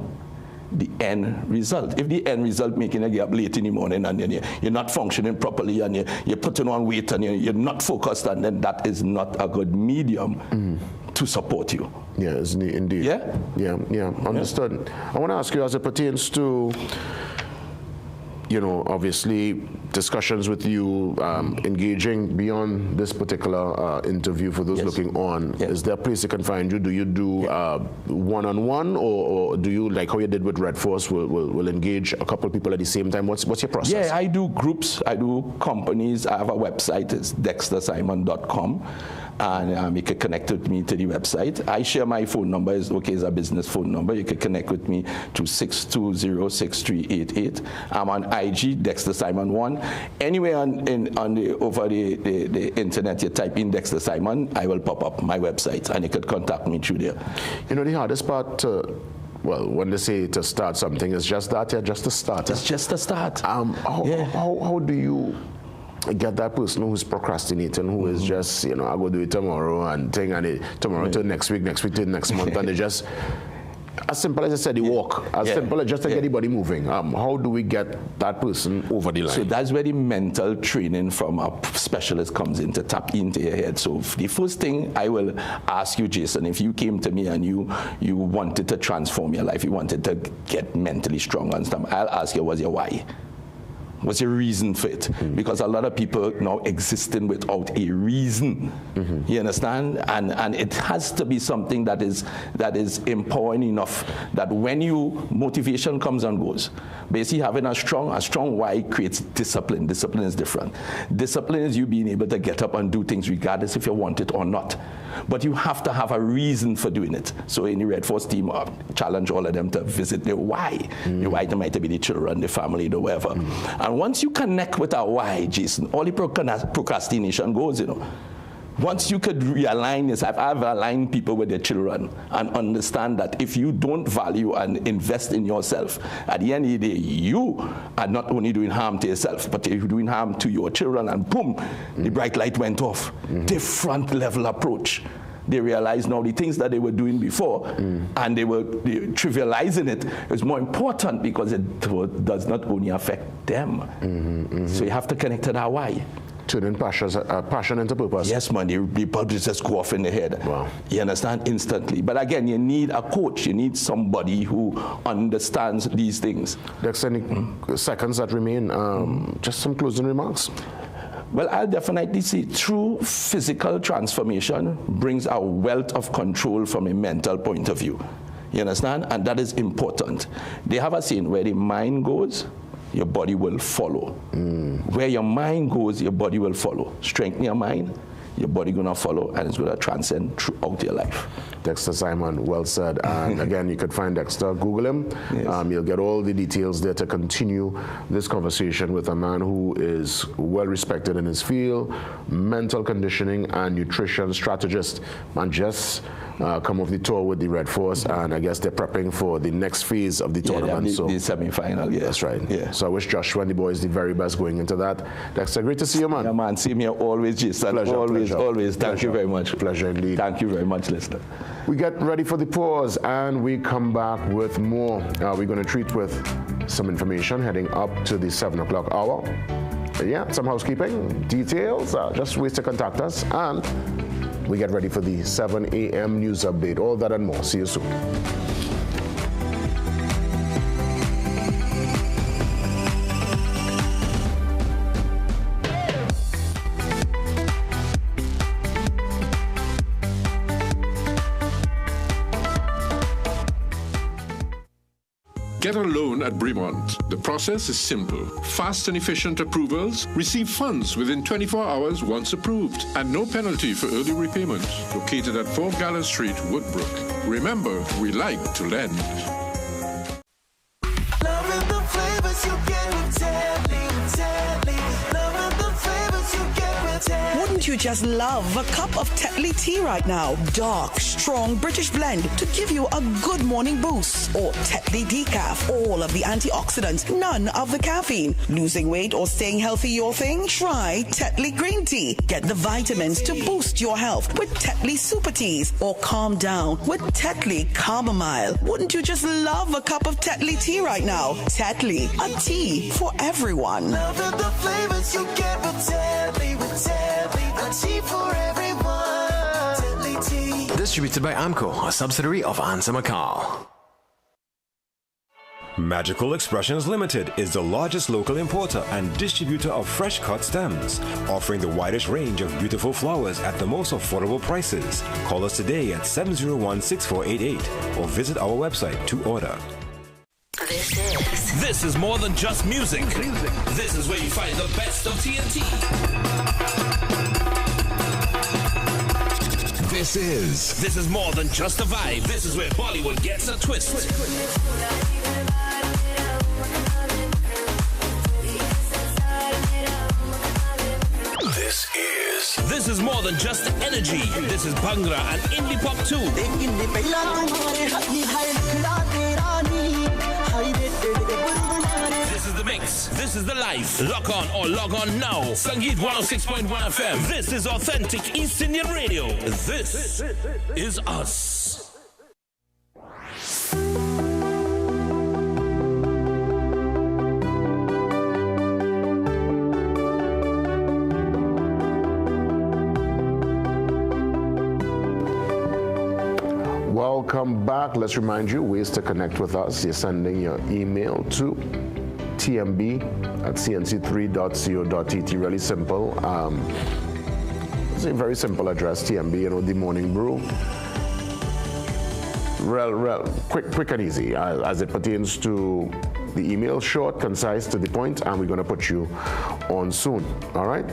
the end result. If the end result making you get up late in the morning and then you're not functioning properly and you're putting on weight and you're not focused, and then that is not a good medium to support you. Yeah, indeed. Yeah, understood. I want to ask you, as it pertains to, you know, obviously discussions with you, engaging beyond this particular interview for those looking on, is there a place they can find you? Do you do one-on-one, or do you, like how you did with Red Force, will engage a couple of people at the same time? What's your process? Yeah, I do groups, I do companies. I have a website, it's dextersimon.com. And you can connect with me to the website. I share my phone number, it's a business phone number. You can connect with me to 620-6388. I'm on IG, Dexter Simon 1. Anywhere over the internet, you type in Dexter Simon, I will pop up my website, and you could contact me through there. You know, the hardest part, well, when they say to start something, it's just that, just to start. It's just to start. How do you get that person who's procrastinating, who is just, you know, I go do it tomorrow and tomorrow to next week to next month, and they just, as simple as I said, they walk. As simple as just to get anybody moving. How do we get that person over the line? So that's where the mental training from a specialist comes in, to tap into your head. So the first thing I will ask you, Jason, if you came to me and you wanted to transform your life, you wanted to get mentally strong and stuff, I'll ask you, what's your why? What's your reason for it? Because a lot of people now existing without a reason. You understand? And it has to be something that is empowering enough that when motivation comes and goes. Basically, having a strong why creates discipline. Discipline is different. Discipline is you being able to get up and do things regardless if you want it or not. But you have to have a reason for doing it. So in the Red Force team, I challenge all of them to visit the why. The why might be the children, the family, the whatever. And once you connect with our why, Jason, all the procrastination goes, you know. Once you could realign yourself, I've aligned people with their children and understand that if you don't value and invest in yourself, at the end of the day, you are not only doing harm to yourself, but you're doing harm to your children, and boom, the bright light went off. Different level approach. They realize now the things that they were doing before, and they were trivializing it, is more important because it does not only affect them. So you have to connect to that why. Turning passion into purpose. Yes, man, the bulbs just go off in the head. Wow. You understand? Instantly. But again, you need a coach. You need somebody who understands these things. Next, any seconds that remain, just some closing remarks. Well, I'll definitely say true physical transformation brings a wealth of control from a mental point of view. You understand? And that is important. They have a saying, where the mind goes, your body will follow. Where your mind goes, your body will follow. Strengthen your mind, your body gonna follow, and it's gonna transcend throughout your life. Dexter Simon, well said. And again, you could find Dexter, Google him. Yes. You'll get all the details there to continue this conversation with a man who is well respected in his field, mental conditioning and nutrition strategist, and just come off the tour with the Red Force, and I guess they're prepping for the next phase of the tournament. The semi-final, yeah. That's right. Yeah. So I wish Joshua and the boys the very best going into that. Dexter, great to see you, man. Yeah, man. See me always, Jason. Pleasure, always. Thank you very much. Pleasure indeed. Thank you very much, listener. We get ready for the pause, and we come back with more. We're going to treat with some information heading up to the 7 o'clock hour. But yeah, some housekeeping details. Just ways to contact us, and we get ready for the 7 a.m. news update. All that and more. See you soon. Get a loan at Bremont. The process is simple. Fast and efficient approvals. Receive funds within 24 hours once approved. And no penalty for early repayment. Located at 4 Gallant Street, Woodbrook. Remember, we like to lend. Loving the flavors you get with Tetley. Loving the flavors you get with Tetley. Wouldn't you just love a cup of Tetley tea right now? Dark, strong British blend to give you a good morning boost. Or Tetley decaf, all of the antioxidants, none of the caffeine. Losing weight or staying healthy your thing? Try Tetley green tea. Get the vitamins to boost your health with Tetley super teas. Or calm down with Tetley chamomile. Wouldn't you just love a cup of Tetley tea right now? Tetley, a tea for everyone. Loving the flavors you get with Tetley, a tea for everyone. Tetley tea. Distributed by AMCO, a subsidiary of Ansa Macau. Magical Expressions Limited is the largest local importer and distributor of fresh cut stems, offering the widest range of beautiful flowers at the most affordable prices. Call us today at 701-6488 or visit our website to order. This is more than just music. This is where you find the best of TNT. This is more than just a vibe. This is where Bollywood gets a twist. This is more than just energy. This is Bhangra and indie pop too. This is the mix. This is the life. Lock on or log on now. Sangeet 106.1 FM. This is authentic East Indian radio. This is us. Welcome back. Let's remind you ways to connect with us. You're sending your email to tmb@cnc3.co.tt. Really simple. It's a very simple address, TMB, the Morning Brew. Real quick and easy as it pertains to the email. Short, concise, to the point, and we're going to put you on soon. All right?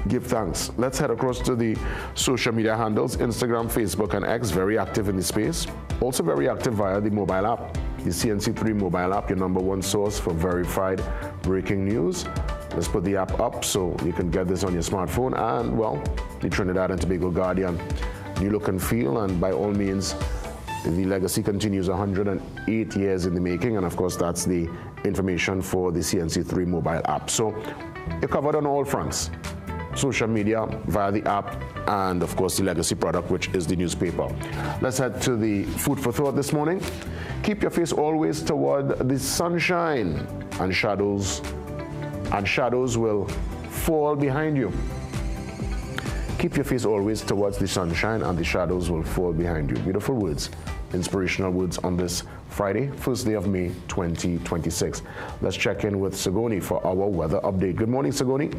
Give thanks. Let's head across to the social media handles, Instagram, Facebook, and X, very active in the space. Also very active via the mobile app, the CNC3 mobile app, your #1 source for verified breaking news. Let's put the app up so you can get this on your smartphone and, well, the Trinidad and Tobago Guardian. New look and feel, and by all means, the legacy continues 108 years in the making, and of course, that's the information for the CNC3 mobile app. So you're covered on all fronts. Social media, via the app, and of course the legacy product, which is the newspaper. Let's head to the food for thought this morning. Keep your face always toward the sunshine, and shadows will fall behind you. Keep your face always towards the sunshine, and the shadows will fall behind you. Beautiful words, inspirational words on this Friday, first day of May 2026. Let's check in with Sagoni for our weather update. Good morning, Sagoni.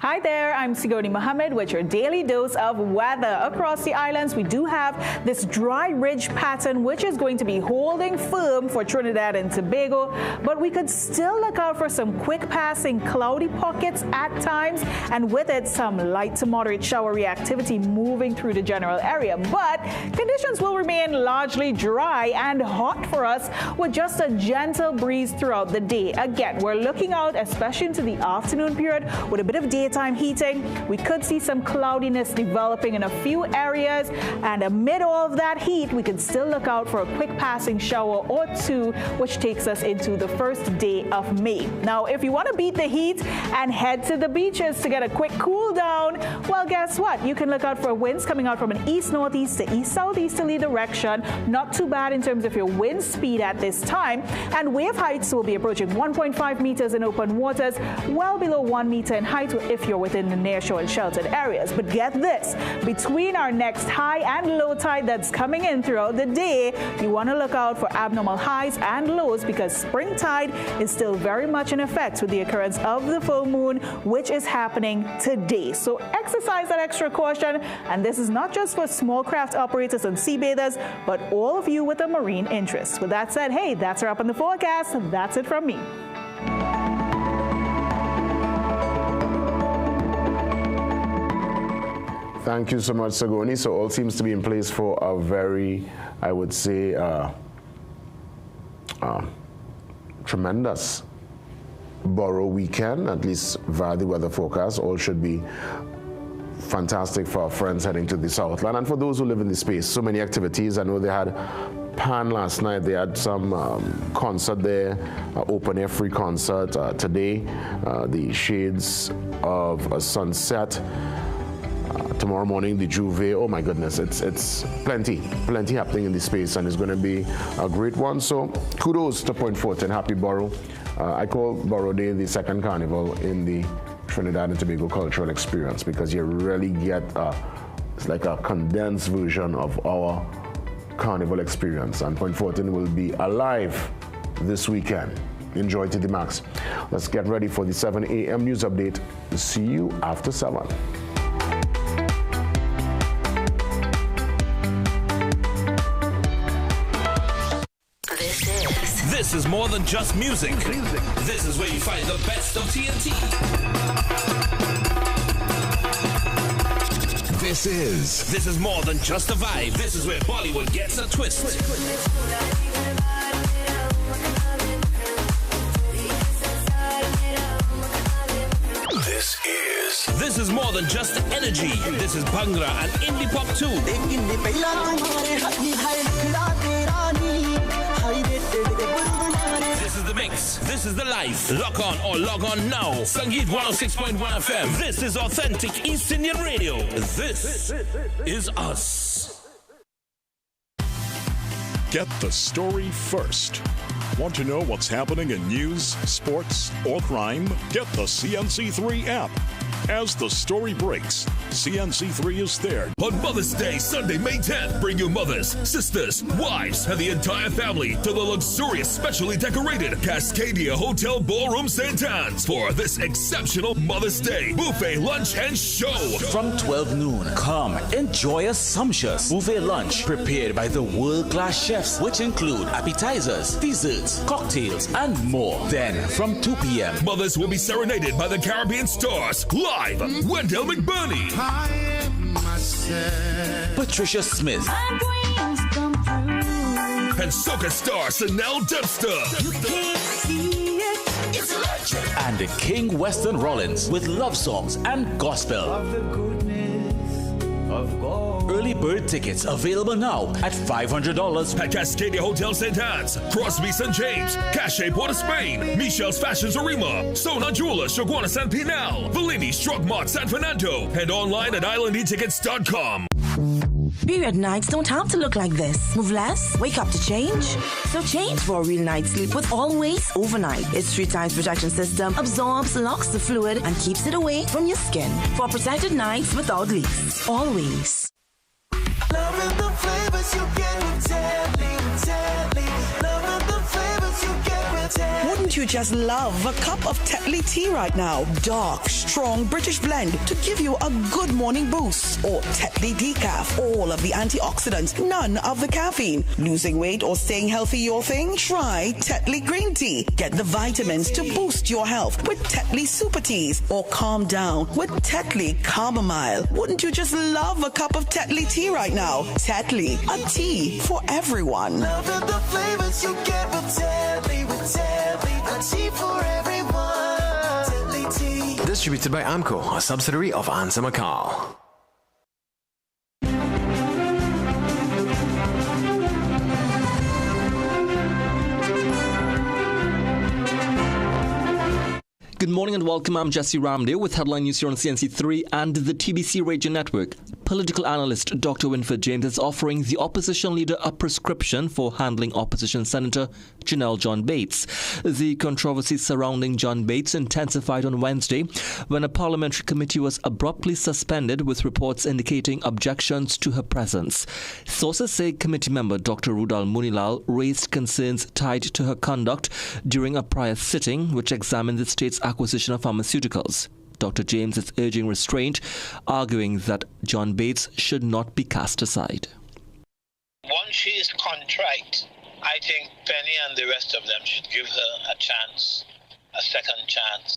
Hi there, I'm Sigoni Mohammed with your daily dose of weather. Across the islands, we do have this dry ridge pattern, which is going to be holding firm for Trinidad and Tobago, but we could still look out for some quick passing cloudy pockets at times, and with it, some light to moderate showery activity moving through the general area. But conditions will remain largely dry and hot for us with just a gentle breeze throughout the day. Again, we're looking out, especially into the afternoon period, with a bit of daytime heating. We could see some cloudiness developing in a few areas, and amid all of that heat, we could still look out for a quick passing shower or two, which takes us into the first day of May. Now, if you want to beat the heat and head to the beaches to get a quick cool down, well, guess what? You can look out for winds coming out from an east-northeast to east-southeasterly direction. Not too bad in terms of your wind speed at this time, and wave heights will be approaching 1.5 meters in open waters, well below 1 meter in height if you're within the nearshore and sheltered areas. But get this, between our next high and low tide that's coming in throughout the day, you want to look out for abnormal highs and lows because spring tide is still very much in effect with the occurrence of the full moon, which is happening today. So exercise that extra caution, and this is not just for small craft operators and sea bathers, but all of you with a marine interest. With that said, hey, that's a wrap on the forecast. That's it from me. Thank you so much, Sagoni. So all seems to be in place for a very, I would say, tremendous Borough weekend, at least via the weather forecast. All should be fantastic for our friends heading to the Southland. And for those who live in the space, so many activities. I know they had Pan last night. They had some concert there, open air free concert today. The Shades of a Sunset. Tomorrow morning, the Juve. Oh my goodness, it's plenty happening in the space, and it's going to be a great one. So kudos to Point Fortin. Happy Borough. I call Borough Day the second carnival in the Trinidad and Tobago cultural experience because you really get it's like a condensed version of our carnival experience, and Point Fortin will be alive this weekend. Enjoy to the max. Let's get ready for the 7 a.m. news update. See you after 7. This is more than just music. This is where you find the best of TNT. This is more than just a vibe. This is where Bollywood gets a twist. This is more than just energy. This is Bhangra and indie pop too. This is the mix. This is the life. Lock on or log on now. Sangeet 106.1 FM. This is authentic East Indian radio. This is us. Get the story first. Want to know what's happening in news, sports, or crime? Get the CNC3 app. As the story breaks, CNC3 is there. On Mother's Day, Sunday, May 10th, bring your mothers, sisters, wives, and the entire family to the luxurious, specially decorated Cascadia Hotel Ballroom St. Anne's for this exceptional Mother's Day buffet lunch and show. From 12 noon, come enjoy a sumptuous buffet lunch prepared by the world-class chefs, which include appetizers, desserts, cocktails, and more. Then, from 2 p.m., mothers will be serenaded by the Caribbean stars. Live, Wendell McBurney, Patricia Smith, and soca star Sanel Dempster. You can't see it. It's electric. And the King Weston Rollins with love songs and gospel. Of the goodness of God. Early bird tickets available now at $500 at Cascadia Hotel St. Anne's, Crosby St. James, Cache Port of Spain, Michelle's Fashions Arima, Sona Jewelers, Shoguana San Pinal, Bellini, Strugmart, San Fernando, and online at islandetickets.com. Period nights don't have to look like this. Move less, wake up to change. So change for a real night's sleep with Always Overnight. Its 3 times protection system absorbs, locks the fluid, and keeps it away from your skin. For protected nights without leaks. Always. Loving the flavors you get with Tetley. Loving the flavors you get with Tetley. Wouldn't you just love a cup of Tetley tea right now? Dark, strong British blend to give you a good morning boost. Or Tetley decaf, all of the antioxidants, none of the caffeine. Losing weight or staying healthy your thing? Try Tetley green tea. Get the vitamins to boost your health with Tetley super teas. Or calm down with Tetley chamomile. Wouldn't you just love a cup of Tetley tea right now? Tetley, a tea for everyone. Loving the flavors you get with Tetley. A tea for everyone. Tetley tea. Distributed by AMCO, a subsidiary of Ansa Macau. Good morning and welcome. I'm Jesse Ramdale with headline news here on CNC3 and the TBC Radio Network. Political analyst Dr. Winfred James is offering the opposition leader a prescription for handling opposition Senator Janelle John Bates. The controversy surrounding John Bates intensified on Wednesday when a parliamentary committee was abruptly suspended with reports indicating objections to her presence. Sources say committee member Dr. Rudal Munilal raised concerns tied to her conduct during a prior sitting which examined the state's acquisition of pharmaceuticals. Dr. James is urging restraint, arguing that John Bates should not be cast aside. Once she is contrite, I think Penny and the rest of them should give her a chance, a second chance,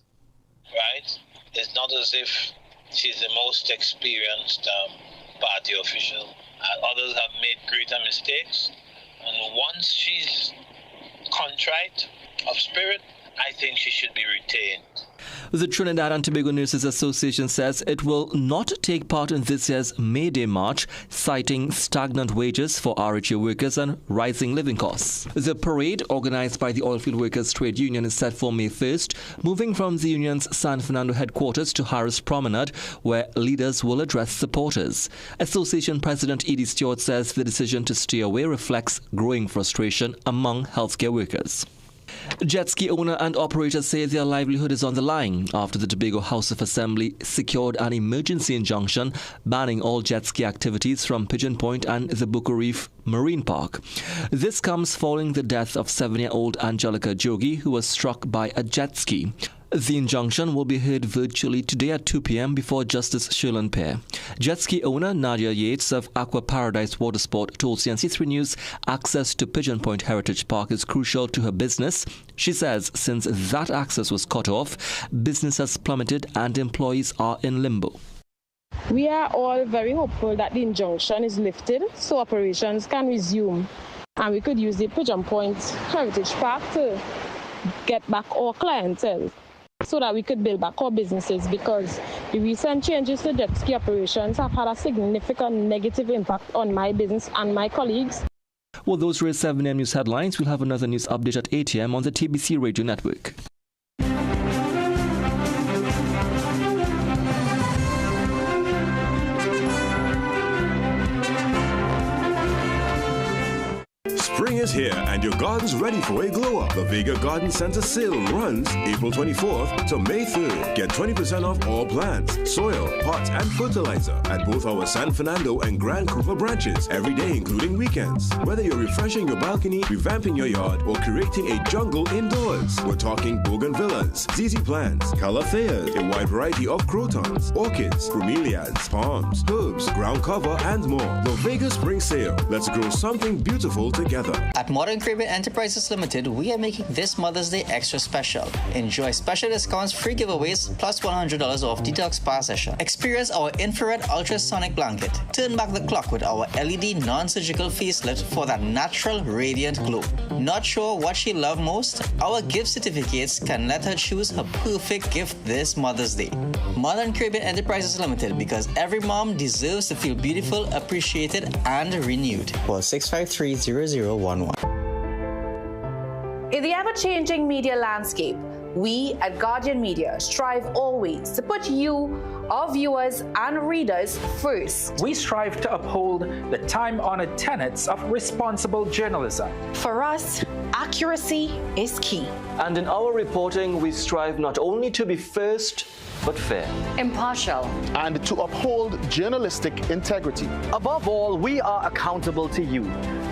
right? It's not as if she's the most experienced party official. Others have made greater mistakes. And once she's contrite of spirit, I think she should be retained. The Trinidad and Tobago Nurses Association says it will not take part in this year's May Day March, citing stagnant wages for RHA workers and rising living costs. The parade, organized by the Oilfield Workers Trade Union, is set for May 1st, moving from the union's San Fernando headquarters to Harris Promenade, where leaders will address supporters. Association President Edie Stewart says the decision to stay away reflects growing frustration among healthcare workers. Jet ski owner and operators say their livelihood is on the line after the Tobago House of Assembly secured an emergency injunction banning all jet ski activities from Pigeon Point and the Bucca Reef Marine Park. This comes following the death of 7-year-old Angelica Jogi, who was struck by a jet ski. The injunction will be heard virtually today at 2 p.m. before Justice Sherlyn Pear. Jet ski owner Nadia Yates of Aqua Paradise Watersport told CNC3 News access to Pigeon Point Heritage Park is crucial to her business. She says since that access was cut off, business has plummeted and employees are in limbo. We are all very hopeful that the injunction is lifted so operations can resume and we could use the Pigeon Point Heritage Park to get back our clientele, so that we could build back our businesses, because the recent changes to jet ski operations have had a significant negative impact on my business and my colleagues. Well, those were 7 a.m. news headlines. We'll have another news update at 8 a.m. on the TBC Radio Network. Spring is here and your garden's ready for a glow up. The Vega Garden Center sale runs April 24th to May 3rd. Get 20% off all plants, soil, pots, and fertilizer at both our San Fernando and Grand Cooper branches every day, including weekends. Whether you're refreshing your balcony, revamping your yard, or creating a jungle indoors, we're talking bougainvillas, ZZ plants, calatheas, a wide variety of crotons, orchids, bromeliads, palms, herbs, ground cover, and more. The Vega Spring Sale. Let's grow something beautiful together. At Modern Caribbean Enterprises Limited, we are making this Mother's Day extra special. Enjoy special discounts, free giveaways, plus $100 off detox spa session. Experience our infrared ultrasonic blanket. Turn back the clock with our LED non-surgical facelift for that natural, radiant glow. Not sure what she loved most? Our gift certificates can let her choose her perfect gift this Mother's Day. Modern Caribbean Enterprises Limited, because every mom deserves to feel beautiful, appreciated, and renewed. Call 653-0011. In the ever-changing media landscape, we at Guardian Media strive always to put you, our viewers and readers, first. We strive to uphold the time-honored tenets of responsible journalism. For us, accuracy is key. And in our reporting, we strive not only to be first, but fair, impartial, and to uphold journalistic integrity. Above all, we are accountable to you,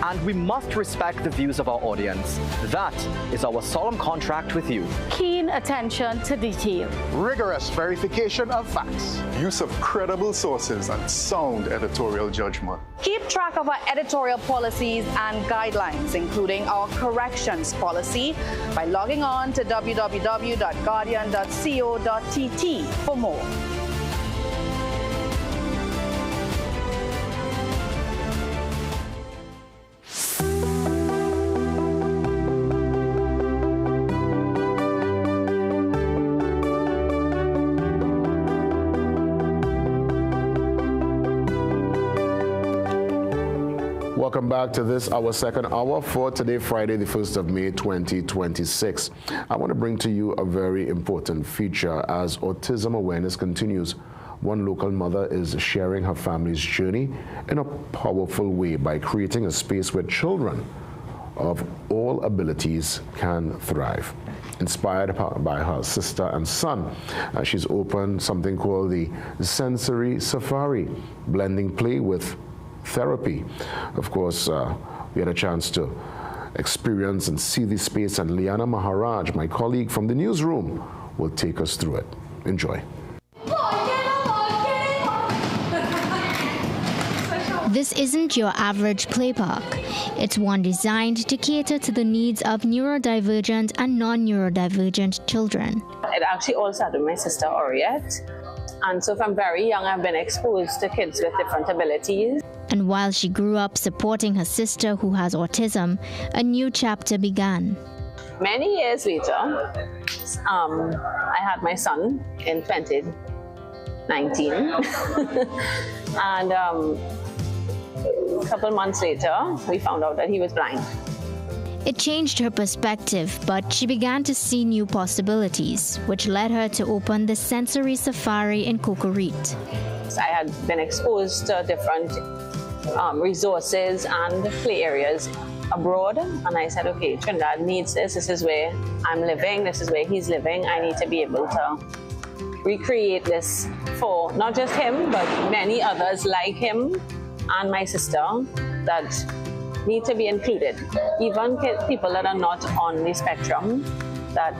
and we must respect the views of our audience. That is our solemn contract with you. Keen attention to detail, rigorous verification of facts, use of credible sources, and sound editorial judgment. Keep track of our editorial policies and guidelines, including our corrections policy, by logging on to www.guardian.co.tt for more. Welcome back to this, our second hour for today, Friday, the 1st of May, 2026. I want to bring to you a very important feature as autism awareness continues. one local mother is sharing her family's journey in a powerful way by creating a space where children of all abilities can thrive. Inspired by her sister and son, she's opened something called the Sensory Safari, blending play with therapy. Of course, we had a chance to experience and see this space, and Liana Maharaj, my colleague from the newsroom, will take us through it. Enjoy. This isn't your average play park. It's one designed to cater to the needs of neurodivergent and non-neurodivergent children. It actually all started with my sister Oriette. And so from very young, I've been exposed to kids with different abilities. And while she grew up supporting her sister who has autism, a new chapter began. Many years later, I had my son in 2019. And a couple months later, we found out that he was blind. It changed her perspective, but she began to see new possibilities, which led her to open the Sensory Safari in Cocorite. I had been exposed to different resources and play areas abroad, and I said, okay, Trinidad needs this. This is where I'm living. This is where he's living. I need to be able to recreate this for not just him, but many others like him and my sister that need to be included. Even people that are not on the spectrum that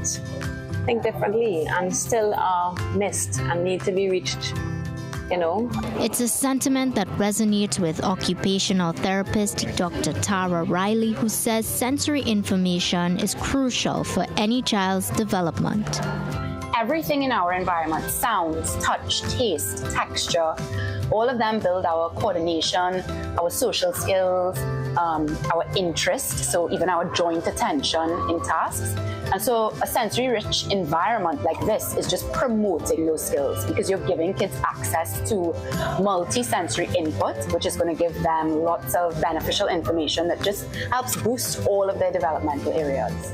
think differently and still are missed and need to be reached, you know. It's a sentiment that resonates with occupational therapist Dr. Tara Riley, who says sensory information is crucial for any child's development. Everything in our environment, sounds, touch, taste, texture, all of them build our coordination, our social skills, our interest, so even our joint attention in tasks. And so a sensory-rich environment like this is just promoting those skills because you're giving kids access to multi-sensory input, which is going to give them lots of beneficial information that just helps boost all of their developmental areas.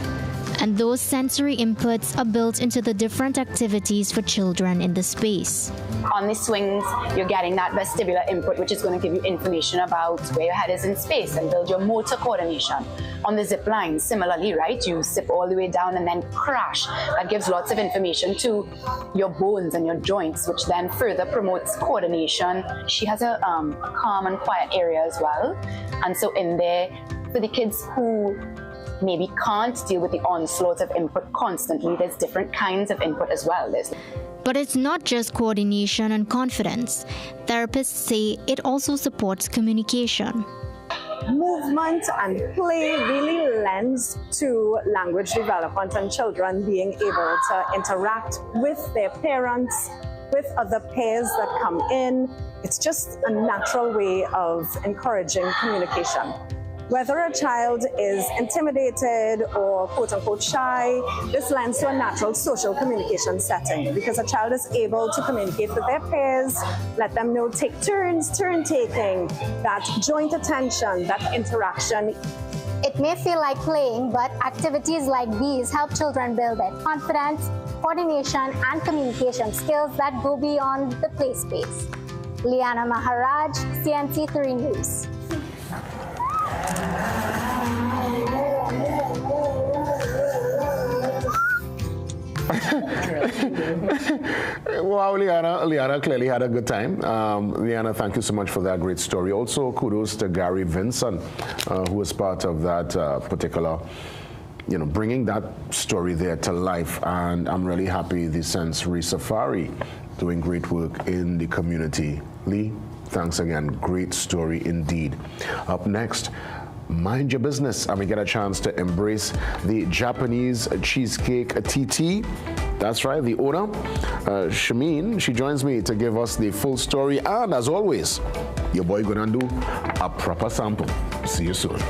And those sensory inputs are built into the different activities for children in the space. On the swings, you're getting that vestibular input, which is going to give you information about where your head is in space and build your motor coordination. On the zip line, similarly, right? You zip all the way down and then crash. That gives lots of information to your bones and your joints, which then further promotes coordination. She has a calm and quiet area as well. And so in there, for the kids who maybe can't deal with the onslaught of input constantly, there's different kinds of input as well. But it's not just coordination and confidence. Therapists say it also supports communication. Movement and play really lends to language development and children being able to interact with their parents, with other pairs that come in. It's just a natural way of encouraging communication. Whether a child is intimidated or quote-unquote shy, this lends to a natural social communication setting because a child is able to communicate with their peers, let them know, take turns, turn-taking, that joint attention, that interaction. It may feel like playing, but activities like these help children build their confidence, coordination, and communication skills that go beyond the play space. Liana Maharaj, CNC3 News. Wow, Liana clearly had a good time. Liana, thank you so much for that great story. Also, kudos to Gary Vinson, who was part of that particular, bringing that story there to life. And I'm really happy the Sensory Safari doing great work in the community. Lee, thanks again. Great story indeed. Up next, mind your business, and we get a chance to embrace the Japanese cheesecake TT. That's right, the owner, Shameen. She joins me to give us the full story, and as always, your boy gonna do a proper sample. See you soon.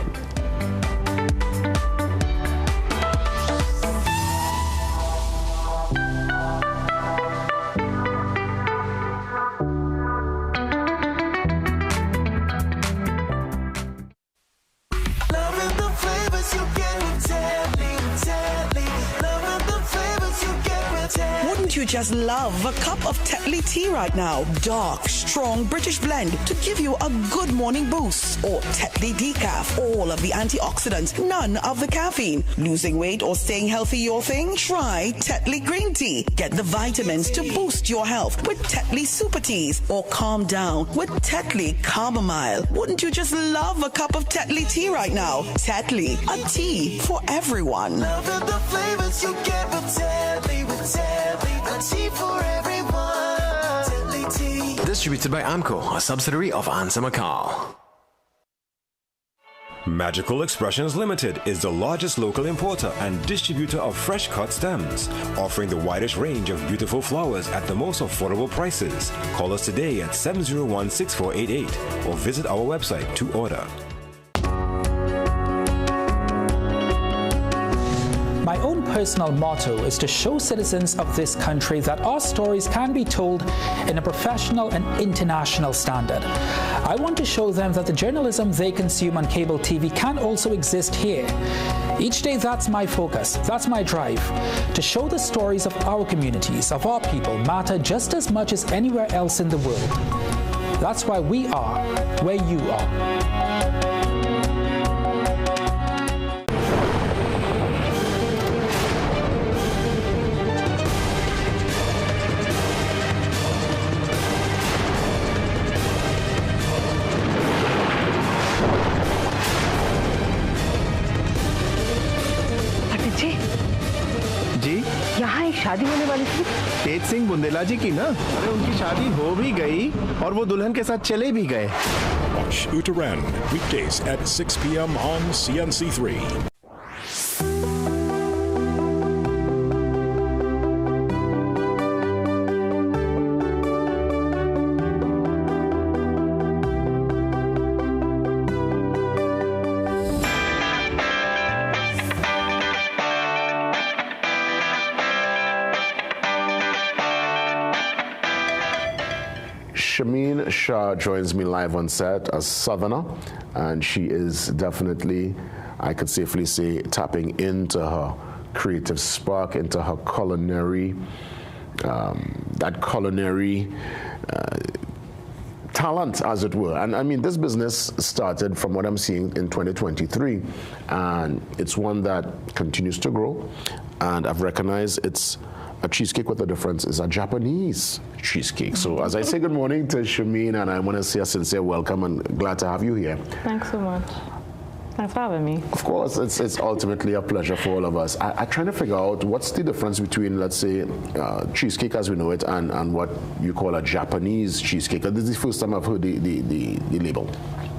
just love a cup of Tetley tea right now? Dark, strong British blend to give you a good morning boost. Or Tetley decaf, all of the antioxidants, none of the caffeine. Losing weight or staying healthy your thing? Try Tetley green tea. Get the vitamins to boost your health with Tetley super teas. Or calm down with Tetley chamomile. Wouldn't you just love a cup of Tetley tea right now? Tetley, a tea for everyone. Loving the flavors you get with Tetley, a tea for everyone. Tetley tea. Distributed by AMCO, a subsidiary of Ansa McCall. Magical Expressions Limited is the largest local importer and distributor of fresh cut stems, offering the widest range of beautiful flowers at the most affordable prices. Call us today at 701-6488 or visit our website to order. My own personal motto is to show citizens of this country that our stories can be told in a professional and international standard. I want to show them that the journalism they consume on cable TV can also exist here. Each day, that's my focus, that's my drive, to show the stories of our communities, of our people, matter just as much as anywhere else in the world. That's why we are where you are. शादी होने वाली थी तेज सिंह बुंदेला जी की ना। अरे उनकी शादी हो भी गई और वो दुल्हन के साथ चले भी गए। Watch Uttaran weekdays at 6 p.m. on CNC3. Shameen Shah joins me live on set as Southerner, and she is definitely, I could safely say, tapping into her creative spark, into her culinary, talent, as it were. And I mean, this business started, from what I'm seeing, in 2023, and it's one that continues to grow, and I've recognized it's a cheesecake with a difference. Is a Japanese cheesecake. So as I say good morning to Shameen, and I want to say a sincere welcome and glad to have you here. Thanks so much. Thanks for having me. Of course, it's ultimately a pleasure for all of us. I'm trying to figure out what's the difference between, let's say, cheesecake as we know it and what you call a Japanese cheesecake. This is the first time I've heard the label.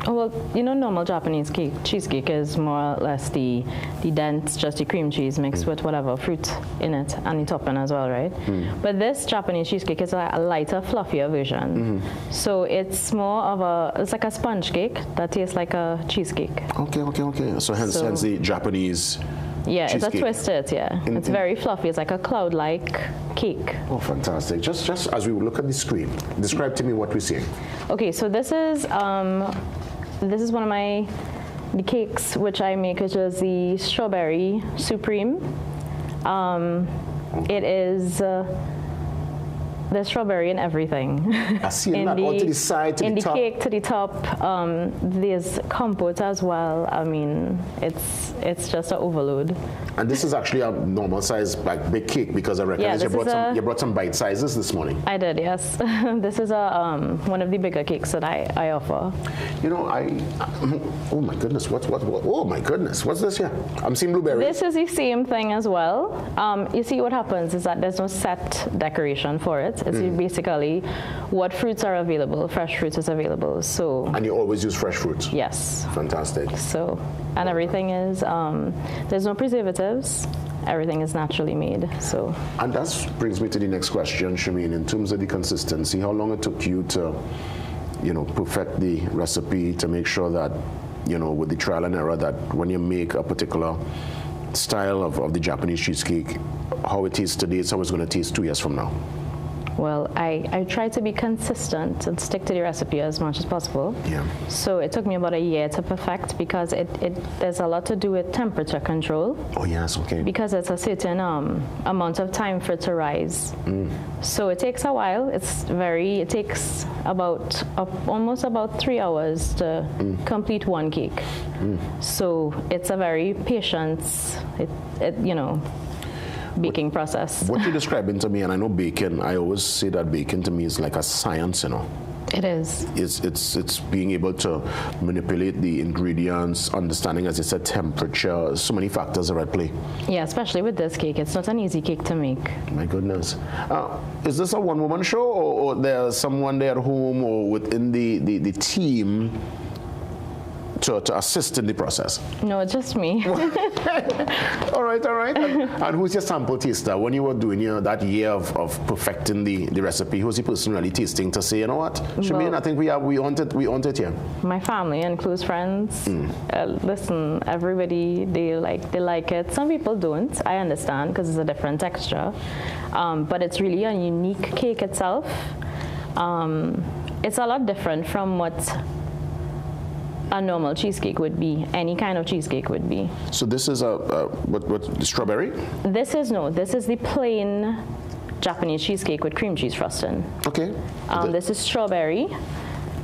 Well, you know, normal Japanese cheesecake is more or less the dense, just the cream cheese mixed with whatever fruit in it and the topping as well, right? But this Japanese cheesecake is a lighter, fluffier version. So it's more of it's like a sponge cake that tastes like a cheesecake. Okay. So hence the Japanese Yeah, cheesecake. it's a twisted, yeah. It's very fluffy. It's like a cloud-like cake. Oh, fantastic. Just as we look at the screen, describe to me what we're seeing. Okay, so this is one of the cakes which I make, which is the strawberry supreme. It is the strawberry in everything. I see that to the side, to the top. In the cake, to the top, there's compote as well. I mean, it's just an overload. And this is actually a normal size, like big cake, because I recognize you brought some bite sizes this morning. I did, yes. This is one of the bigger cakes that I offer. You know, oh my goodness, oh my goodness, what's this here? I'm seeing blueberries. This is the same thing as well. You see what happens is that there's no set decoration for it. It's basically what fruits are available. Fresh fruits is available. So. And you always use fresh fruits? Yes. Fantastic. So, and everything is, there's no preservatives. Everything is naturally made. So. And that brings me to the next question, Shameen. In terms of the consistency, how long it took you to, perfect the recipe to make sure that, with the trial and error, that when you make a particular style of the Japanese cheesecake, how it tastes today is how it's going to taste 2 years from now? Well, I try to be consistent and stick to the recipe as much as possible. Yeah. So it took me about a year to perfect because there's a lot to do with temperature control. Oh yes, okay. Because it's a certain amount of time for it to rise. So it takes a while. It takes about almost about 3 hours to complete one cake. So it's a very patient, baking process. What you're describing to me, and I know baking, I always say that baking to me is like a science, It is. It's being able to manipulate the ingredients, understanding, as you said, temperature, so many factors are at play. Yeah, especially with this cake. It's not an easy cake to make. My goodness. Is this a one-woman show, or there's someone there at home or within the team to assist in the process? No, it's just me. All right. And who's your sample taster? When you were doing that year of perfecting the recipe, who's the person really tasting to say, you know what, Shameen, I think we want it here? My family and close friends. Listen, everybody, they like it. Some people don't. I understand because it's a different texture. But it's really a unique cake itself. It's a lot different from what a normal cheesecake would be, any kind of cheesecake would be. So this is what strawberry? This is the plain Japanese cheesecake with cream cheese frosting. Okay. This is strawberry,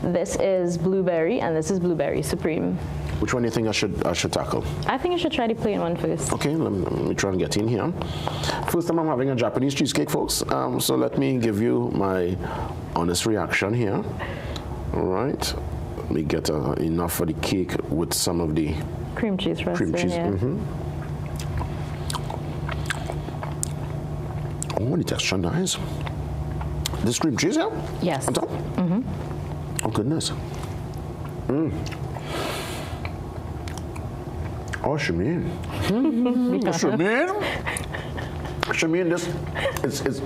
this is blueberry, and this is blueberry supreme. Which one do you think I should tackle? I think you should try the plain one first. Okay, let me try and get in here. First time I'm having a Japanese cheesecake, folks. So let me give you my honest reaction here. All right. Let me get enough for the cake with some of the cream cheese frosting. Cream cheese. Yeah. Oh, the texture nice. This cream cheese, yeah? Yes. On top? Oh, goodness. Oh, Shameen. Shameen, this is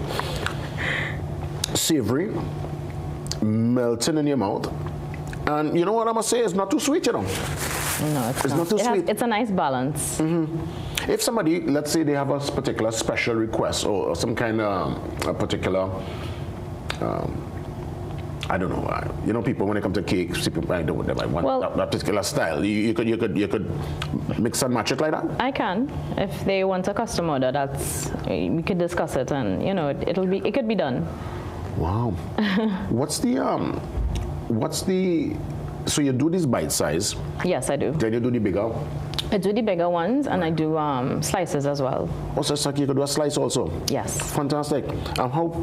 savory, melting in your mouth. And you know what I must say? It's not too sweet, No, it's not too sweet. It's a nice balance. If somebody, let's say they have a particular special request or some kind of a particular, I don't know, people when it comes to cakes, people I don't know, I want that particular style. You could mix and match it like that? I can. If they want a custom order, we could discuss it, and it could be done. Wow. So you do this bite size? Yes, I do. Then you do the bigger? I do the bigger ones, and I do slices as well. Oh, so it's like you could do a slice also? Yes. Fantastic. And how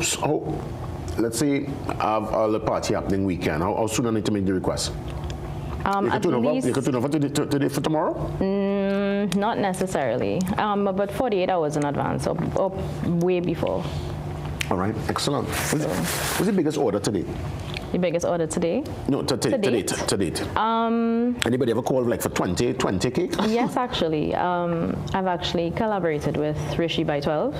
let's say I have a party happening weekend, how soon I need to make the request? You could turn over today for tomorrow? Not necessarily, but 48 hours in advance or way before. All right, excellent. What's the biggest order today? The biggest order today? No, to date. Anybody ever called like for 20 cakes? Yes, actually. I've actually collaborated with Rishi by 12.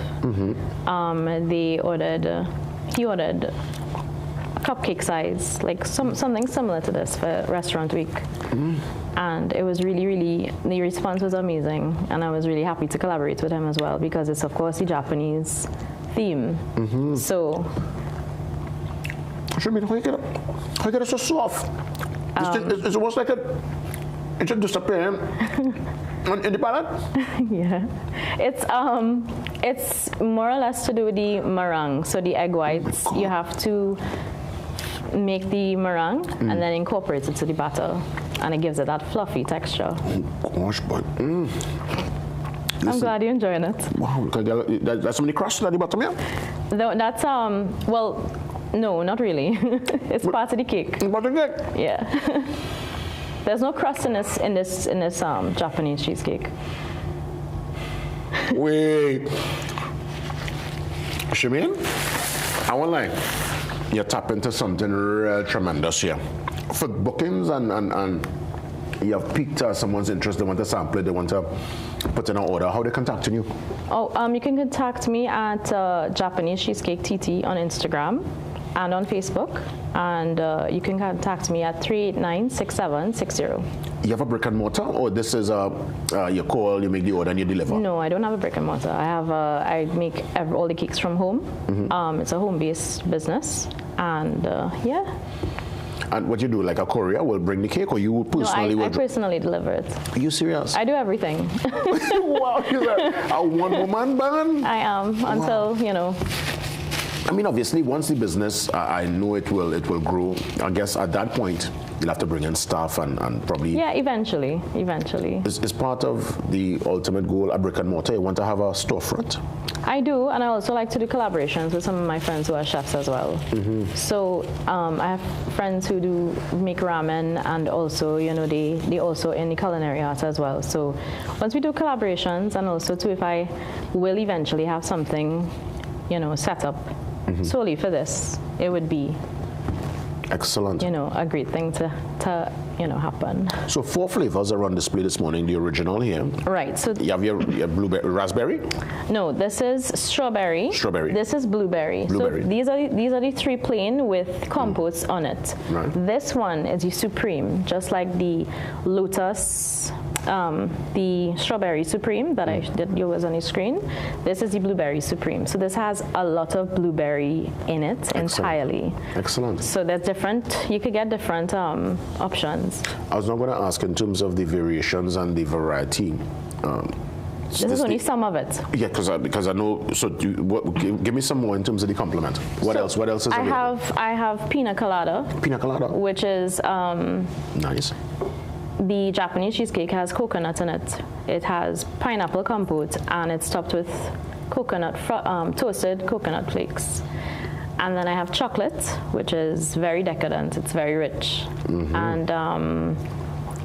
He ordered a cupcake size, like something similar to this for Restaurant Week. And it was really, the response was amazing. And I was really happy to collaborate with him as well because it's, of course, the Japanese theme. So. How you get it so soft? It's almost like it should disappear in the palate? Yeah. It's more or less to do with the meringue. So the egg whites, you have to make the meringue and then incorporate it to the batter. And it gives it that fluffy texture. Oh, gosh, but... I'm glad you're enjoying it. Wow, that's so many crusts at the bottom here? That's, well... No, not really. It's part of the cake. Part of the cake? Yeah. There's no crust in this Japanese cheesecake. Wait. Shameen, I won't lie. You tap into something real tremendous here. For bookings and you have piqued someone's interest, they want to sample it, they want to put in an order. How are they contacting you? Oh, you can contact me at Japanese Cheesecake TT on Instagram. and on Facebook. And you can contact me at 389-6760. You have a brick and mortar, or this is you call, you make the order, and you deliver? No, I don't have a brick and mortar. I make all the cakes from home. It's a home-based business, and yeah. And what you do, like a courier will bring the cake, or you personally No, I personally deliver it. Are you serious? I do everything. Wow, you're a one-woman band? I am, until, you know. I mean, obviously, once the business, I know it will grow. I guess at that point, you'll have to bring in staff and probably... Yeah, eventually. Is part of the ultimate goal a brick and mortar? You want to have a storefront? I do, and I also like to do collaborations with some of my friends who are chefs as well. So I have friends who do make ramen, and also, you know, they also in the culinary arts as well. So once we do collaborations, and also too, if I will eventually have something, you know, set up solely for this, it would be excellent. You know, a great thing to you know, happen. So 4 flavors are on display this morning. The original here. Right. So you have your blueberry, raspberry. No, this is strawberry. Strawberry. This is blueberry. So these are the 3 plain with compotes on it. Right. This one is the supreme, just like the lotus. The strawberry supreme that you was on the screen. This is the blueberry supreme. So this has a lot of blueberry in it entirely. Excellent. So there's different. You could get different options. I was not going to ask in terms of the variations and the variety. This is only some of it. Yeah, because I know. So give me some more in terms of the complement. What else? What else is available? I have pina colada. Pina colada. Which is nice. The Japanese cheesecake has coconut in it. It has pineapple compote, and it's topped with toasted coconut flakes. And then I have chocolate, which is very decadent. It's very rich. And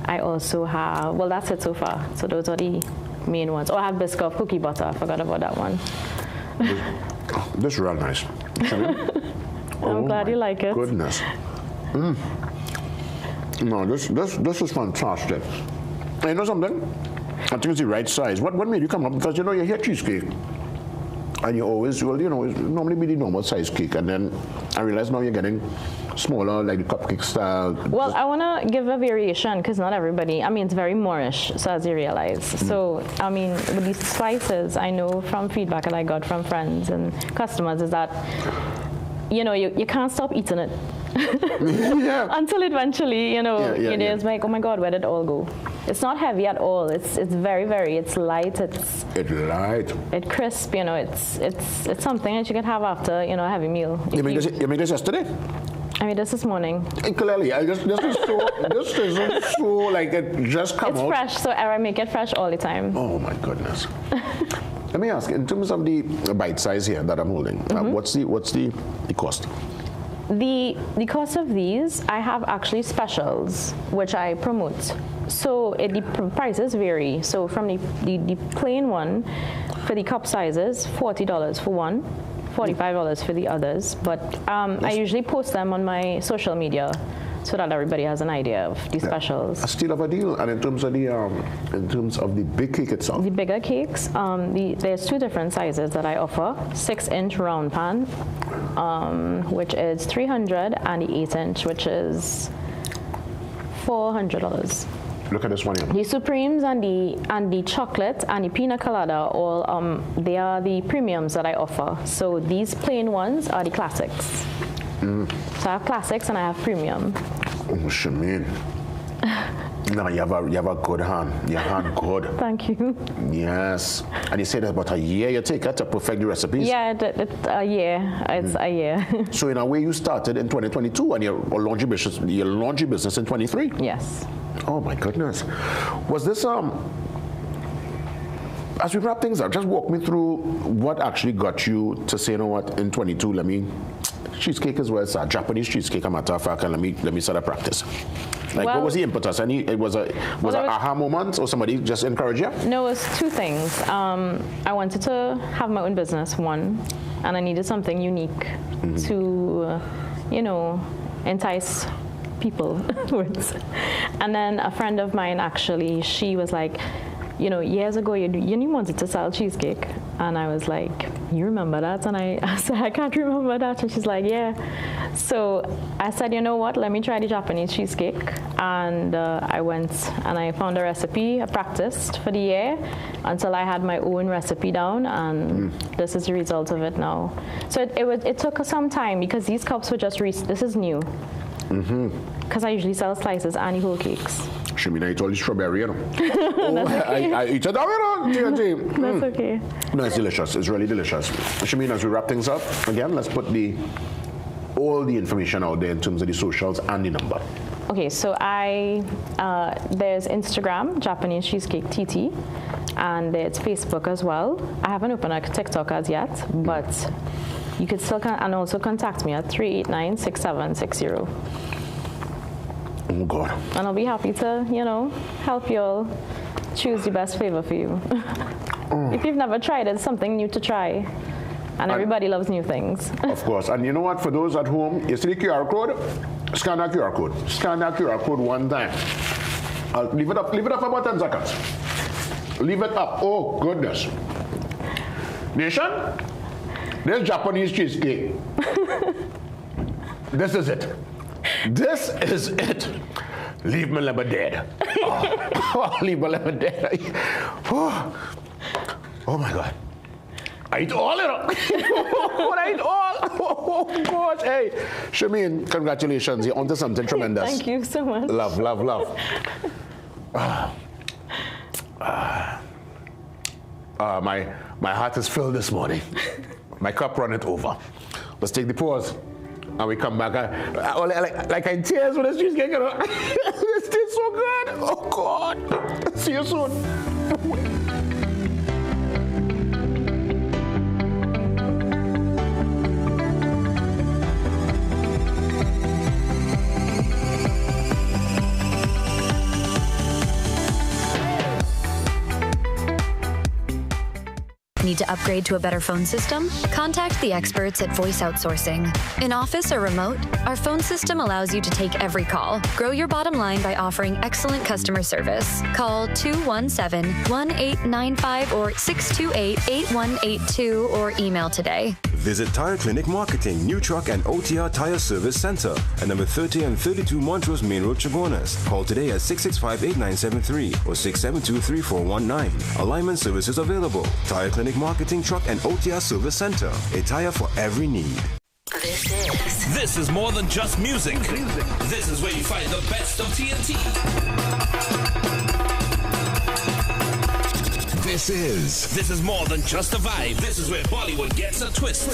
I also have, well, that's it so far. So those are the main ones. Oh, I have Biscoff cookie butter. I forgot about that one. This is real nice. I'm glad you like it. Goodness. No, this is fantastic. And you know something? I think it's the right size. What made you come up? Because you know you hear cheesecake, and you always, well, you know, it's normally be the normal size cake, and then I realize now you're getting smaller, like the cupcake style. Well, I want to give a variation because not everybody. I mean, it's very Moorish, so as you realize. So I mean, with these slices, I know from feedback that I got from friends and customers is that, you know, you can't stop eating it. Until eventually, you know, it's like, oh my God, where did it all go? It's not heavy at all. It's very, very, it's light. It's light. It's crisp, you know, it's something that you can have after, you know, a heavy meal. You made this yesterday? I made this morning. Clearly, this is so like it just come out. It's fresh, so I make it fresh all the time. Oh my goodness. Let me ask, in terms of the bite size here that I'm holding, what's the cost? The cost of these, I have actually specials, which I promote. So the prices vary. So from the plain one, for the cup sizes, $40 for one, $45 for the others. But I usually post them on my social media so that everybody has an idea of the specials. A steal of a deal. And in terms of the big cake itself? The bigger cakes, there's 2 different sizes that I offer. 6-inch round pan, which is $300, and the 8-inch, which is $400. Look at this one here. The Supremes and the chocolate and the pina colada, all they are the premiums that I offer. So these plain ones are the classics. So I have classics and I have premium. Oh, Shamin. No, you have a good hand. Your hand good. Thank you. Yes. And you said about a year you take it to perfect the recipes? Yeah, it's a year. It's a year. So in a way you started in 2022 and your laundry business in 23? Yes. Oh my goodness. Was this as we wrap things up, just walk me through what actually got you to say, you know what, in 22, cheesecake as well, it's a Japanese cheesecake, a matter of fact, and let me start a practice. Like, what was the impetus? It was an aha moment, or somebody just encouraged you? No, it was 2 things. I wanted to have my own business, one, and I needed something unique to, you know, entice people with. And then a friend of mine, actually, she was like, you know, years ago, you wanted to sell cheesecake. And I was like, you remember that? And I said, I can't remember that. And she's like, yeah. So I said, you know what, let me try the Japanese cheesecake. And I went and I found a recipe. I practiced for the year until I had my own recipe down, and this is the result of it now. So it took some time because these cups were just this is new. Because I usually sell slices and whole cakes. Shemina eat all the strawberry, you know. I eat it down, you know. That's okay. No, it's delicious. It's really delicious. Shemina, as we wrap things up, again, let's put all the information out there in terms of the socials and the number. Okay, so there's Instagram, Japanese Cheesecake TT, and there's Facebook as well. I haven't opened a TikTok as yet, but you could still and also contact me at 389-6760. Oh God. And I'll be happy to, help you all choose the best flavor for you. If you've never tried it, it's something new to try. And everybody loves new things. Of course. And you know what? For those at home, you see the QR code? Scan that QR code. Scan that QR code one time. Leave it up about 10 seconds. Leave it up. Oh, goodness. Nation, there's Japanese cheesecake. This is it. This is it. Leave me never dead. Leave me never dead. Oh my God. I eat all it. I eat all. Oh gosh. Hey, Shameen, congratulations. You're onto something tremendous. Thank you so much. Love, love, love. My heart is filled this morning. My cup runneth over. Let's take the pause. And we come back. Like in tears when this cheesecake. This tastes so good. Oh God. See you soon. Need to upgrade to a better phone system? Contact the experts at Voice Outsourcing. In office or remote, our phone system allows you to take every call. Grow your bottom line by offering excellent customer service. Call 217-1895 or 628-8182 or email today. Visit Tire Clinic Marketing, New Truck and OTR Tire Service Center at number 30 and 32 Montrose Main Road, Chabonas. Call today at 665-8973 or 672-3419. Alignment services available. Tire Clinic Marketing, Truck and OTR Service Center. A tire for every need. This is more than just music. This is where you find the best of TNT. This is more than just a vibe. This is where Bollywood gets a twist.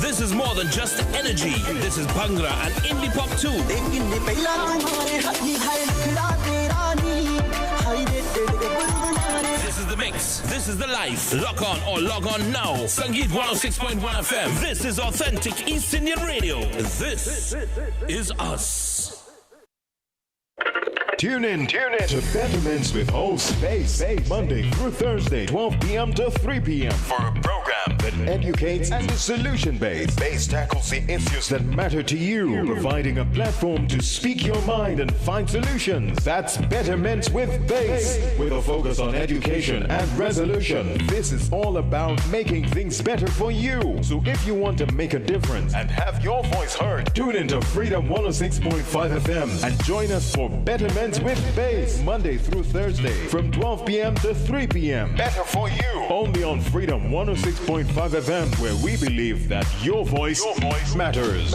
This is more than just energy. This is Bhangra and indie pop too. This is the mix. This is the life. Lock on or log on now. Sangeet 106.1 FM. This is authentic East Indian radio. This is us. Tune in to Betterments with host Bass, Monday through Thursday, 12 p.m. to 3 p.m. for a program that educates and is solution-based. Bass tackles the issues that matter to you, providing a platform to speak your mind and find solutions. That's Betterments with Bass, with a focus on education and resolution. This is all about making things better for you. So if you want to make a difference and have your voice heard, tune into Freedom 106.5 FM and join us for Betterments with Bass, Monday through Thursday from 12 p.m. to 3 p.m. Better for you. Only on Freedom 106.5 FM, where we believe that your voice matters.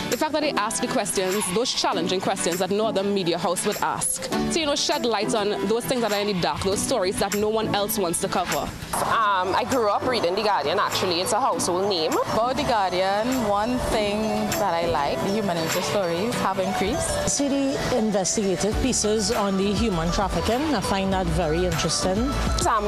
The fact that they ask the questions, those challenging questions that no other media house would ask. To, shed light on those things that are in the dark, those stories that no one else wants to cover. I grew up reading The Guardian, actually. It's a household name. About The Guardian, one thing that I like, the human interest stories have increased. See the investigative pieces on the human trafficking. I find that very interesting.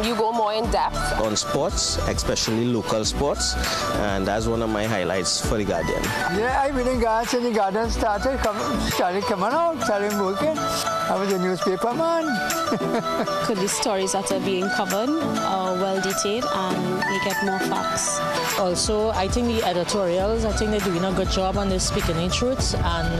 You go more in depth. On sports, especially local sports, and that's one of my highlights for The Guardian. Yeah, I read The Guardian. plants in the garden started coming out, started working. I was a newspaper man. Could the stories that are being covered are well detailed and they get more facts? Also, I think the editorials, I think they're doing a good job on this speaking the truth, and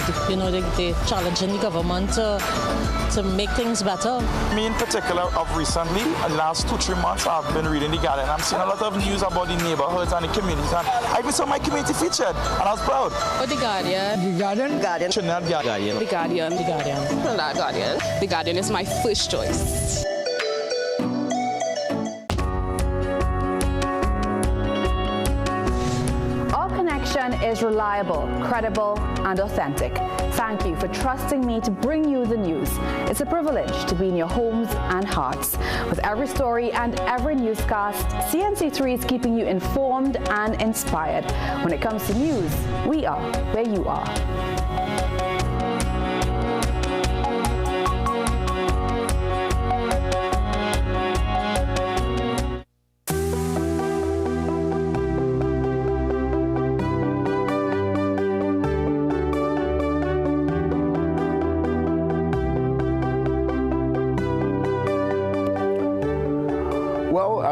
they're challenging the government to make things better. Me in particular, of recently, the last 2-3 months, I've been reading the Guardian. I'm seeing a lot of news about the neighborhoods and the communities, and I even saw my community featured, and I was proud. Oh, the Guardian. The Guardian? Guardian. Trinidad Guardian. The Guardian. The Guardian. Trinidad Guardian. The Guardian is my first choice. Is reliable, credible, and authentic. Thank you for trusting me to bring you the news. It's a privilege to be in your homes and hearts. With every story and every newscast, CNC3 is keeping you informed and inspired. When it comes to news, we are where you are.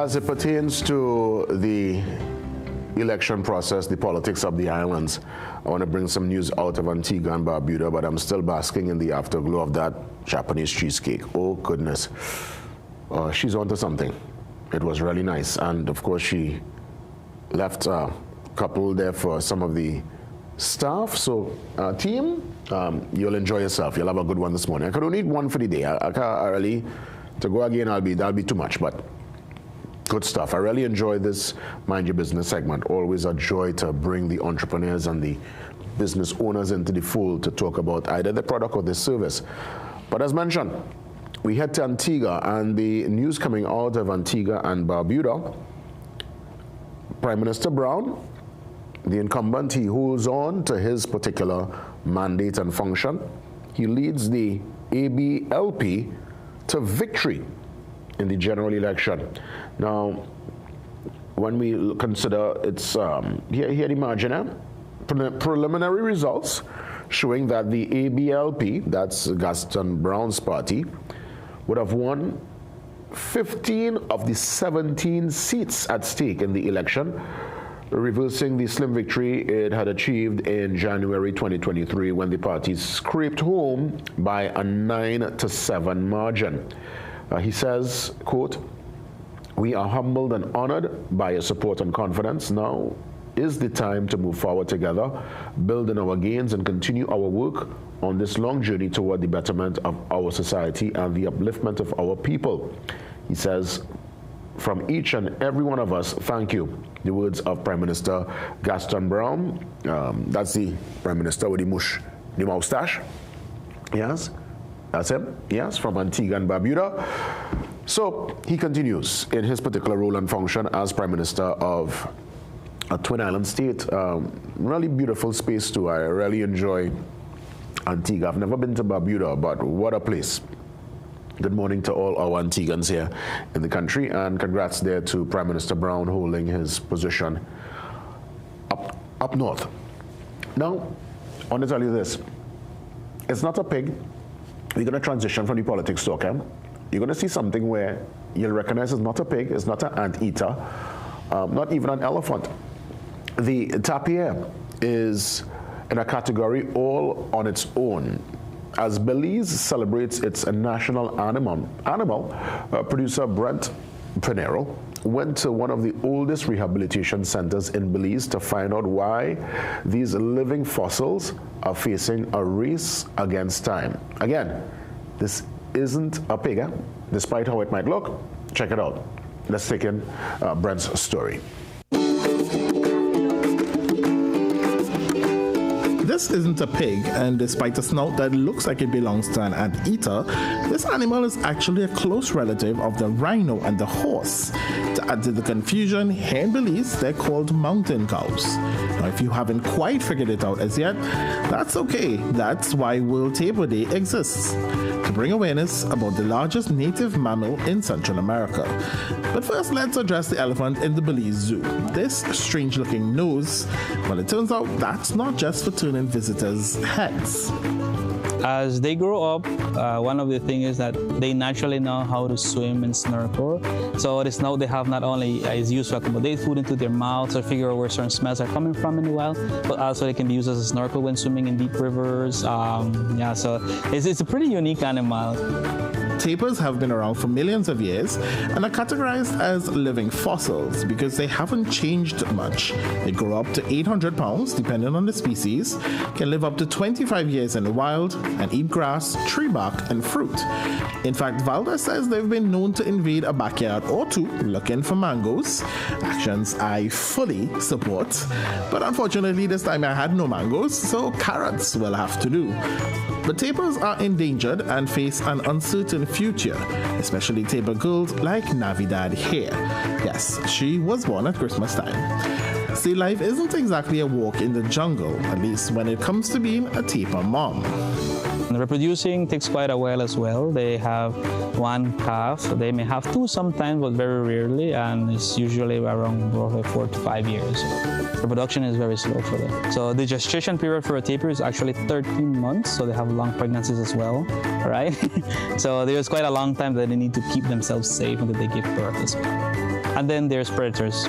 As it pertains to the election process, the politics of the islands, I want to bring some news out of Antigua and Barbuda, but I'm still basking in the afterglow of that Japanese cheesecake. Oh, goodness. She's onto something. It was really nice. And, of course, she left a couple there for some of the staff. So, team, you'll enjoy yourself. You'll have a good one this morning. I could only eat one for the day. I can't really, to go again, that'll be too much, but good stuff. I really enjoy this Mind Your Business segment. Always a joy to bring the entrepreneurs and the business owners into the fold to talk about either the product or the service. But as mentioned, we head to Antigua, and the news coming out of Antigua and Barbuda, Prime Minister Brown, the incumbent, he holds on to his particular mandate and function. He leads the ABLP to victory in the general election. Now, when we consider its, here the margin, preliminary results showing that the ABLP, that's Gaston Brown's party, would have won 15 of the 17 seats at stake in the election, reversing the slim victory it had achieved in January 2023 when the party scraped home by a 9-7 margin. He says, quote, "We are humbled and honored by your support and confidence. Now is the time to move forward together, build on our gains, and continue our work on this long journey toward the betterment of our society and the upliftment of our people." He says, "From each and every one of us, thank you." The words of Prime Minister Gaston Brown. That's the Prime Minister with the moustache. Yes. That's him, yes, from Antigua and Barbuda. So he continues in his particular role and function as Prime Minister of a Twin Island state. Really beautiful space too. I really enjoy Antigua. I've never been to Barbuda, but what a place. Good morning to all our Antiguans here in the country, and congrats there to Prime Minister Brown holding his position up north. Now, I want to tell you this. It's not a pig. We're going to transition from the politics talk. You're going to see something where you'll recognize it's not a pig, it's not an anteater, not even an elephant. The tapir is in a category all on its own. As Belize celebrates its national animal, producer Brent Pinero went to one of the oldest rehabilitation centers in Belize to find out why these living fossils are facing a race against time. Again, this isn't a pig, despite how it might look. Check it out. Let's take in Brent's story. This isn't a pig, and despite a snout that looks like it belongs to an anteater, this animal is actually a close relative of the rhino and the horse. To add to the confusion, here in Belize, they're called mountain cows. Now, if you haven't quite figured it out as yet, that's okay. That's why World Table Day exists. to bring awareness about the largest native mammal in Central America. But first, let's address the elephant in the Belize Zoo. This strange-looking nose, well, it turns out that's not just for turning visitors' heads. As they grow up, one of the things is that they naturally know how to swim and snorkel. So it is now they have not only is used to accommodate food into their mouths or figure out where certain smells are coming from in the wild, but also they can be used as a snorkel when swimming in deep rivers. So it's a pretty unique animal. Tapirs have been around for millions of years and are categorized as living fossils because they haven't changed much. They grow up to 800 pounds, depending on the species, can live up to 25 years in the wild, and eat grass, tree bark, and fruit. In fact, Valda says they've been known to invade a backyard or two looking for mangoes, actions I fully support. But unfortunately, this time I had no mangoes, so carrots will have to do. But tapirs are endangered and face an uncertain future, especially tapir girls like Navidad here. Yes, she was born at Christmas time. See, life isn't exactly a walk in the jungle, at least when it comes to being a tapir mom. Reproducing takes quite a while as well. They have one calf. They may have two sometimes, but very rarely, and it's usually around 4 to 5 years. Reproduction is very slow for them. So the gestation period for a tapir is actually 13 months, so they have long pregnancies as well, right? So there's quite a long time that they need to keep themselves safe until they give birth as well. And then there's predators.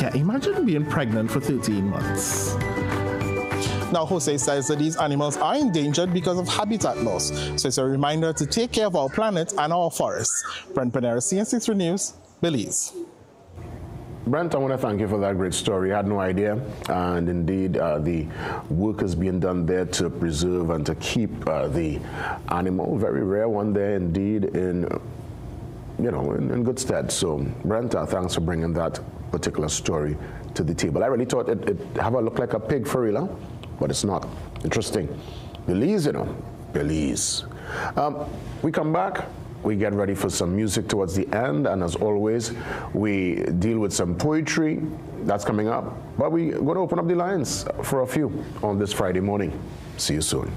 Yeah, imagine being pregnant for 13 months. Now, Jose says that these animals are endangered because of habitat loss. So it's a reminder to take care of our planet and our forests. Brent Panera, CNC3 News, Belize. Brent, I want to thank you for that great story. I had no idea. And indeed, the work is being done there to preserve and to keep the animal, very rare one there indeed, in good stead. So, Brent, thanks for bringing that particular story to the table. I really thought it have a look like a pig for real, huh? But it's not. Interesting. Belize, Belize. We come back, we get ready for some music towards the end, and as always, we deal with some poetry that's coming up. But we're going to open up the lines for a few on this Friday morning. See you soon.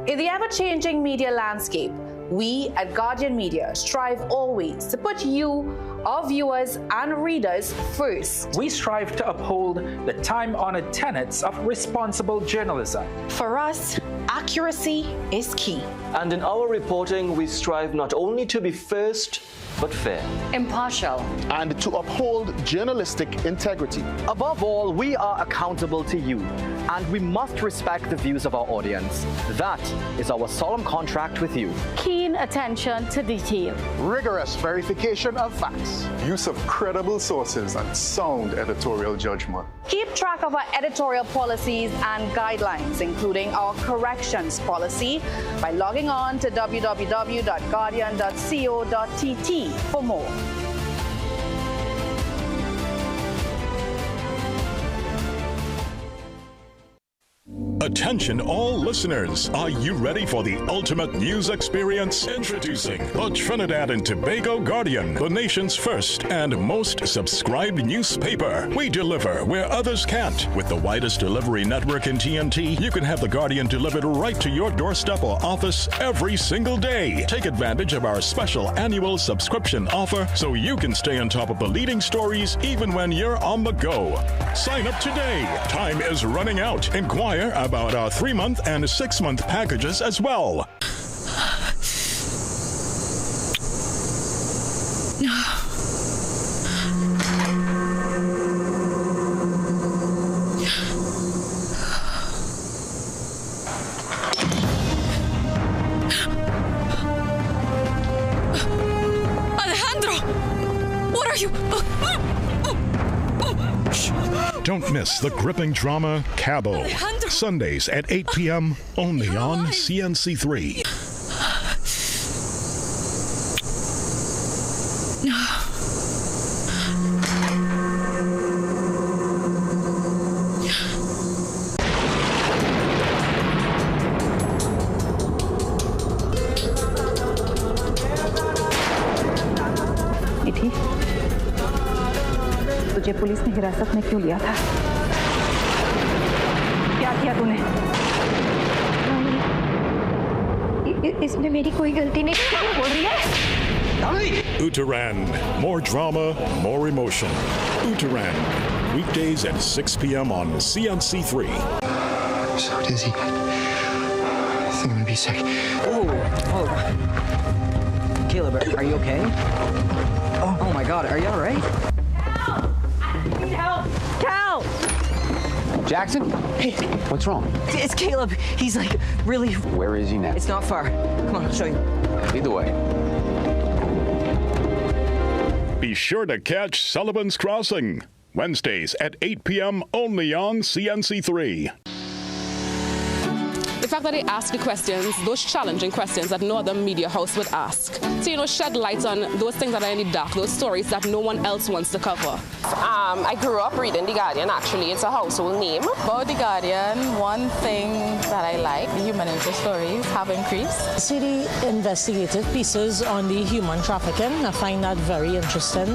In the ever-changing media landscape, we at Guardian Media strive always to put you, our viewers and readers, first. We strive to uphold the time-honored tenets of responsible journalism. For us, accuracy is key. And in our reporting, we strive not only to be first, but fair, impartial, and to uphold journalistic integrity. Above all, we are accountable to you, and we must respect the views of our audience. That is our solemn contract with you. Keen attention to detail, rigorous verification of facts, use of credible sources, and sound editorial judgment. Keep track of our editorial policies and guidelines, including our corrections policy, by logging on to www.guardian.co.tt for more. Attention all listeners, are you ready for the ultimate news experience? Introducing the Trinidad and Tobago Guardian, the nation's first and most subscribed newspaper. We deliver where others can't. With the widest delivery network in TNT, you can have the Guardian delivered right to your doorstep or office every single day. Take advantage of our special annual subscription offer so you can stay on top of the leading stories even when you're on the go. Sign up today. Time is running out. Inquire about our 3-month and 6-month packages as well. Alejandro, what are you? Don't miss the gripping drama Cabo. Sundays at 8 p.m. only on CNC3. तुझे police ने हिरासत में क्यों लिया था? क्या किया तूने? इसमें मेरी कोई गलती नहीं। क्या बोल रही है? Uterand. More drama, more emotion. Uterand. Weekdays at 6 p.m. on CNC3. I'm so dizzy. I think I'm gonna be sick. Oh. Caleb, are you okay? Oh my God, are you all right? Help! Cal! Jackson? Hey, what's wrong? It's Caleb. He's like really... Where is he now? It's not far. Come on, I'll show you. Either way. Be sure to catch Sullivan's Crossing. Wednesdays at 8 p.m. only on CNC3. The fact that they ask the questions, those challenging questions that no other media house would ask. To, shed light on those things that are in the dark, those stories that no one else wants to cover. I grew up reading The Guardian, actually. It's a household name. About The Guardian, one thing that I like, the human interest stories have increased. See the investigative pieces on the human trafficking. I find that very interesting.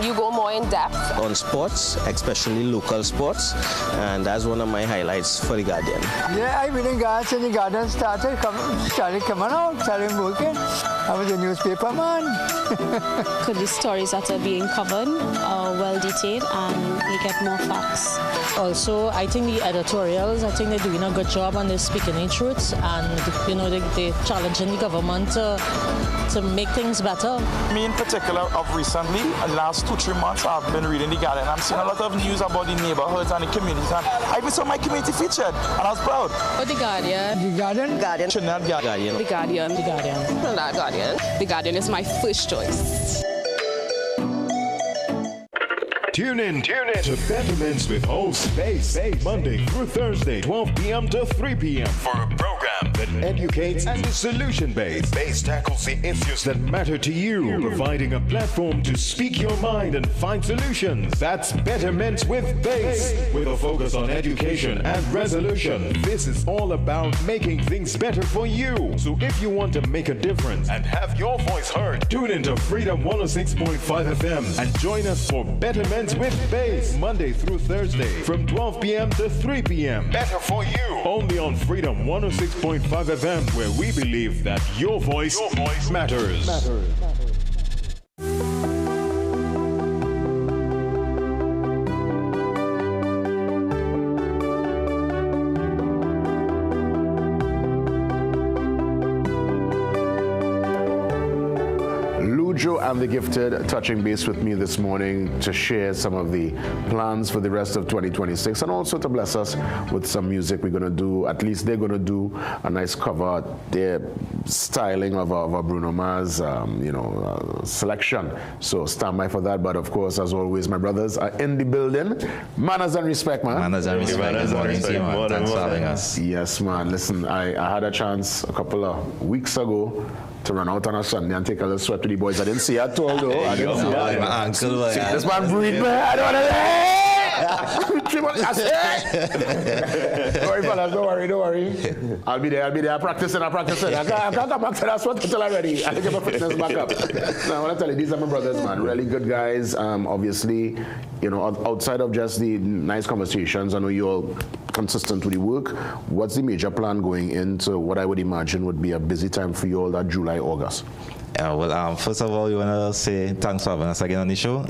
You go more in depth. On sports, especially local sports, and that's one of my highlights for The Guardian. Yeah, I've been in guards and The Guardian started coming out, started working. I was a newspaper man. The stories that are being covered are well detailed and we get more facts. Also, I think the editorials, I think they're doing a good job and they're speaking the truth, and they're challenging the government to make things better. Me in particular, of recently, the last 2-3 months, I've been reading The Guardian. I'm seeing a lot of news about the neighborhoods and the communities, and I even saw my community featured, and I was proud. Oh, The Guardian. The Guardian? Guardian. Trinidad Guardian. The Guardian. The Guardian. Trinidad Guardian. The Guardian is my first choice. Tune in to Betterments with host Space Monday through Thursday, 12 p.m. to 3 p.m. for a program that educates and is solution-based. Base tackles the issues that matter to you, providing a platform to speak your mind and find solutions. That's Betterments with Base, with a focus on education and resolution. This is all about making things better for you. So if you want to make a difference and have your voice heard, tune into Freedom 106.5 FM and join us for Betterments with Base, Monday through Thursday from 12 p.m. to 3 p.m. Better for you. Only on Freedom 106.5 FM, where we believe that your voice matters. And the Gifted touching base with me this morning to share some of the plans for the rest of 2026 and also to bless us with some music we're going to do. At least they're going to do a nice cover, their styling of our Bruno Mars, selection. So stand by for that. But of course, as always, my brothers are in the building. Manners and respect, man. Manners and respect. Good morning to you, man. Thanks for having us. Yes, man. Listen, I had a chance a couple of weeks ago to run out on a Sunday and take a little sweat to the boys. I didn't see it at all, though. I didn't see it. My uncle, this man breathe, man. I don't want to Don't worry, fellas. Don't worry. I'll be there. Practicing. I can't come back to that sweat until I'm ready. I get my fitness back up. Now, I want to tell you, these are my brothers, man. Really good guys. Obviously, outside of just the nice conversations, I know you're all consistent with the work. What's the major plan going into what I would imagine would be a busy time for you all that July, August? First of all, we want to say thanks for having us again on the show.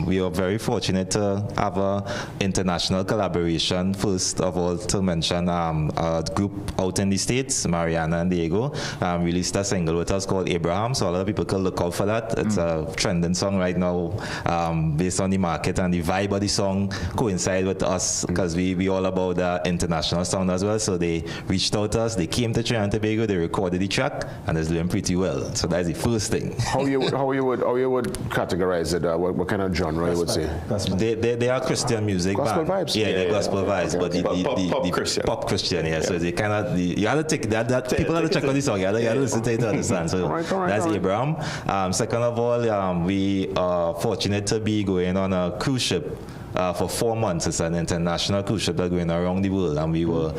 We are very fortunate to have an international collaboration. First of all, to mention a group out in the States, Mariana and Diego, released a single with us called Abraham, so a lot of people can look out for that. It's a trending song right now based on the market, and the vibe of the song coincide with us because we all about the international sound as well. So they reached out to us, they came to Trinidad and Tobago, they recorded the track, and it's doing pretty well. So that's the first thing. How you would categorize it? What kind of genre you would say? They are Christian music. Gospel vibes. Yeah, they're gospel vibes, but pop Christian. Pop Christian. Yeah. So they kind of you have to take that. People have to check out the song. You have to listen to it to understand. So that's Abraham. Second of all, we are fortunate to be going on a cruise ship. For 4 months. It's an international cruise ship that's going around the world, and we were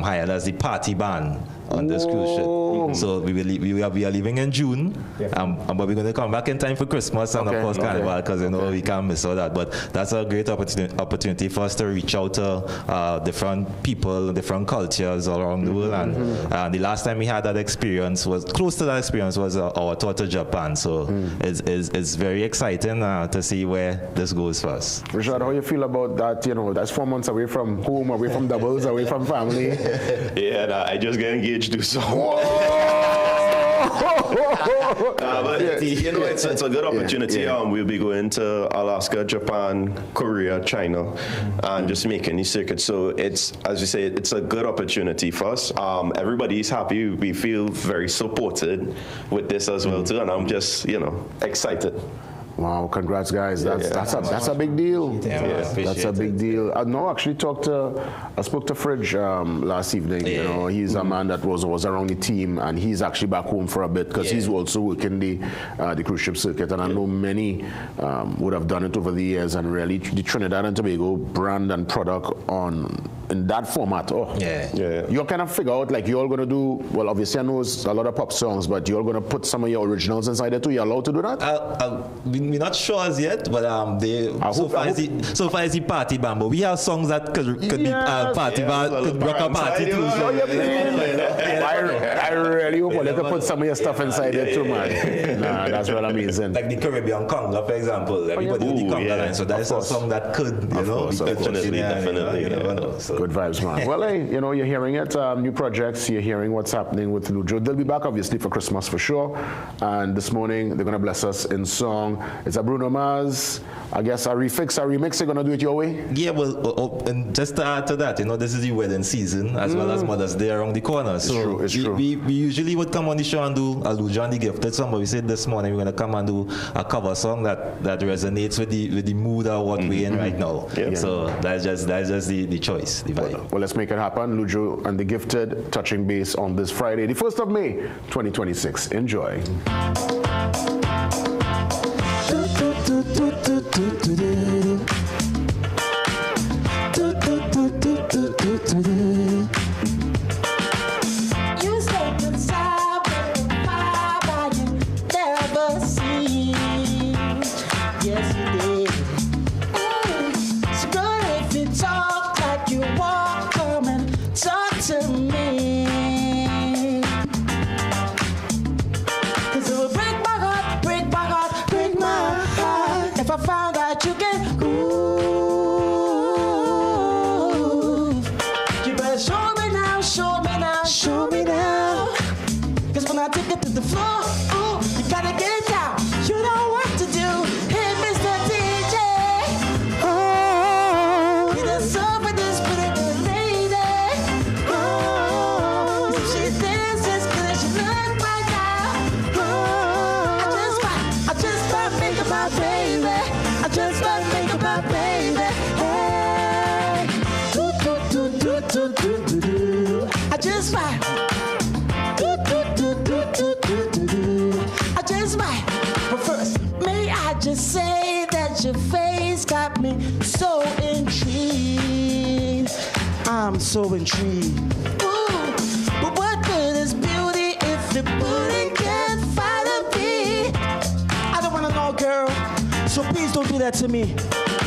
hired as the party band on this cruise ship. So we are leaving in June, but we're going to come back in time for Christmas and of course Carnival, because we can't miss all that. But that's a great opportunity for us to reach out to different people, different cultures all around the world. And the last time we had that experience was our tour to Japan. So it's very exciting to see where this goes for us. Richard, how you feel about that? That's 4 months away from home, away from doubles, away from family. Yeah, I just got engaged to song. But it's a good opportunity. We'll be going to Alaska, Japan, Korea, China, and just making these circuits. So it's, as you say, it's a good opportunity for us. Everybody's happy. We feel very supported with this as well too, and I'm just excited. Wow, congrats, guys. That's a big deal. That's a big deal. I spoke to Fridge last evening. He's a man that was around the team, and he's actually back home for a bit because he's also working the cruise ship circuit. And I know many would have done it over the years, and really the Trinidad and Tobago brand and product in that format. You're kind of figure out like you're all going to do, well, obviously I know it's a lot of pop songs, but you're going to put some of your originals inside it too. You're allowed to do that? We're not sure as yet, but so far as the party band, but we have songs that could be party band, could rock a party too. I really hope they could put some of your stuff inside it too, man. Nah, that's what I'm using. Like the Caribbean conga, for example. Everybody do the conga line, so that's a song that could, definitely. Good vibes, man. Well, hey, you're hearing it. New projects. You're hearing what's happening with Lujo. They'll be back, obviously, for Christmas for sure. And this morning they're gonna bless us in song. It's a Bruno Mars. I guess a remix. You're gonna do it your way. Yeah, well, and just to add to that, this is the wedding season as well as Mother's Day around the corner. So it's true. We usually would come on the show and do a Lujo and the Gifted song, but we said this morning we're gonna come and do a cover song that resonates with the mood of what we're in right now. So that's just the choice, the vibe. Well, let's make it happen. Lujo and the Gifted touching base on this Friday, the 1st of May, 2026. Enjoy. You step inside with a vibe you never seen. Yes, you did. So good if you talk like you walk, come and talk to me. 'Cause it will break my heart, break my heart, break my heart if I found out you can groove. You better show me now, show me now, show me now. 'Cause when I take it to the floor, ooh, you gotta get down. You know what to do. Hey, Mr. DJ. Oh, you done so with this pretty good lady. Oh, she dances good as she look right now. Oh, I just might think about baby. I just might think about baby. Hey, do do do do do do do do. I just might. Do do do do do do do do. I just might. But first, may I just say that your face got me so intrigued. I'm so intrigued. Ooh, but what good is beauty if your booty can't find a beat? I don't wanna know, girl. So please don't do that to me.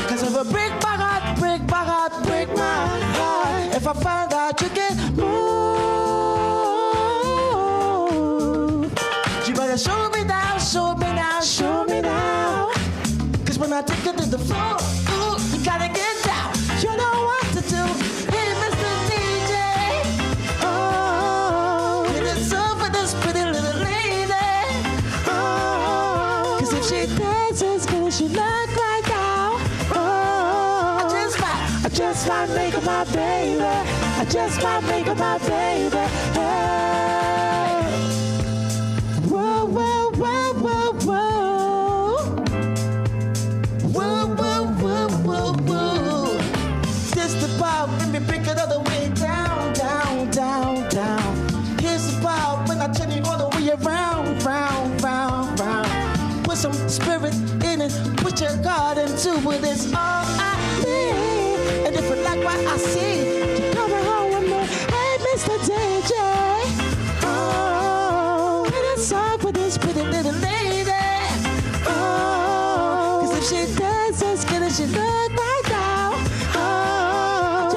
'Cause if I break my heart, break my heart, break my heart. If I find out you can move, you better show me now, show me now, show me now. 'Cause when I take it to the floor, ooh, you gotta get down. You know what to do. Hey, Mr. DJ. Oh, it is so for this pretty little lady. Oh, 'cause if she dances good as she look right now. Oh, I just might make her my baby. I just might make her my baby. Hey. Whoa, whoa, whoa, whoa, whoa. Whoa, whoa, whoa, whoa, whoa. This the part when we break it all the way down, down, down, down. Here's the part when I turn you all the way around, round, round, round. Put some spirit in it, put your God into it. It's all I need. And if you like what I see, you coming home with me. Hey, Mr. DJ. Oh. if she dances as good as she look right now, oh,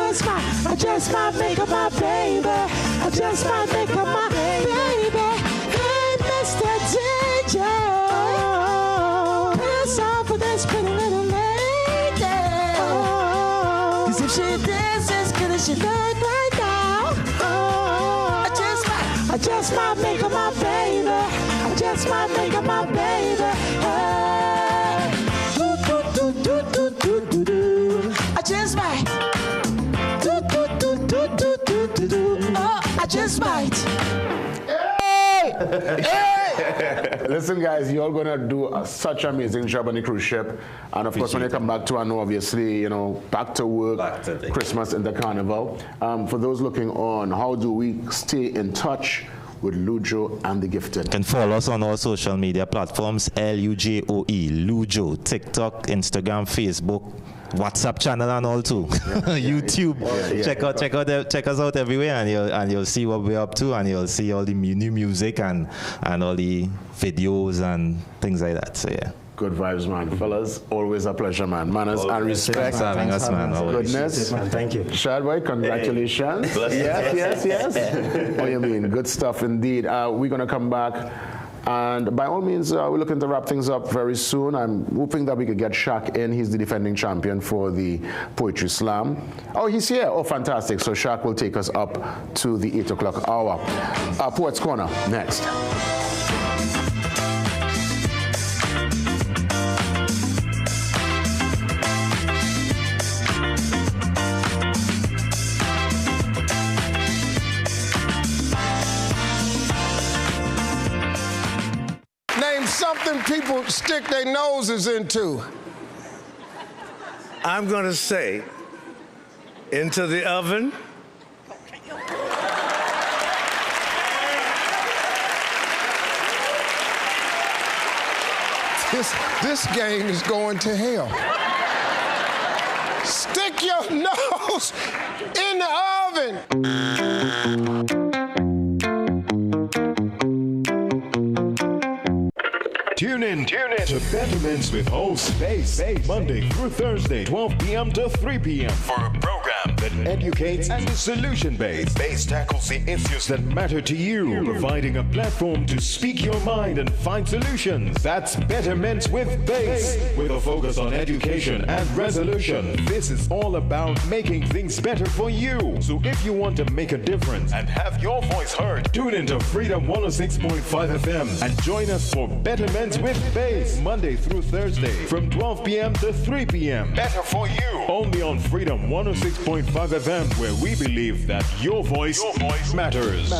I just might make her my baby. I just might make her my baby. Hey, Mr. DJ, play a song for this pretty little lady. Oh, 'cause if she dances as good as she look right now, oh, I just might make her my baby. I just might make her my baby. Hey, do do do do do do do do. I just might. Do do do do do do do do. Oh, I just might. Hey! Listen, guys, you're going to do such an amazing job on the cruise ship. And of course, when you come back to Ano, obviously, you know, back to work, Christmas and the carnival. For those looking on, how do we stay in touch with Lujo and the Gifted? You can follow us on all social media platforms, Lujoe, Lujo, TikTok, Instagram, Facebook, WhatsApp channel and all too. YouTube. Check us out everywhere, and you'll see what we're up to, and you'll see all the new music and all the videos and things like that. So yeah. Good vibes, man. Fellas, always a pleasure, man. Manners and respect. Thanks for having us, man. Goodness. Man, thank you. Shad boy, congratulations. Hey. Yes. Oh, you mean, good stuff indeed. We're going to come back. And by all means, we're looking to wrap things up very soon. I'm hoping that we could get Shaq in. He's the defending champion for the Poetry Slam. Oh, he's here. Oh, fantastic. So Shaq will take us up to the 8 o'clock hour. Poets Corner, next. Name something people stick their noses into. I'm going to say into the oven. This game is going to hell. Stick your nose in the oven. Tune in to Betterments with host Space Monday through Thursday, 12 p.m. to 3 p.m. for a program that educates and is solution-based. Base tackles the issues that matter to you, providing a platform to speak your mind and find solutions. That's Betterments with Base, with a focus on education and resolution. This is all about making things better for you. So if you want to make a difference and have your voice heard, tune into Freedom 106.5 FM and join us for Betterments with Base, Monday through Thursday from 12 p.m. to 3 p.m. Better for you. Only on Freedom 106.5 FM, where we believe that your voice matters.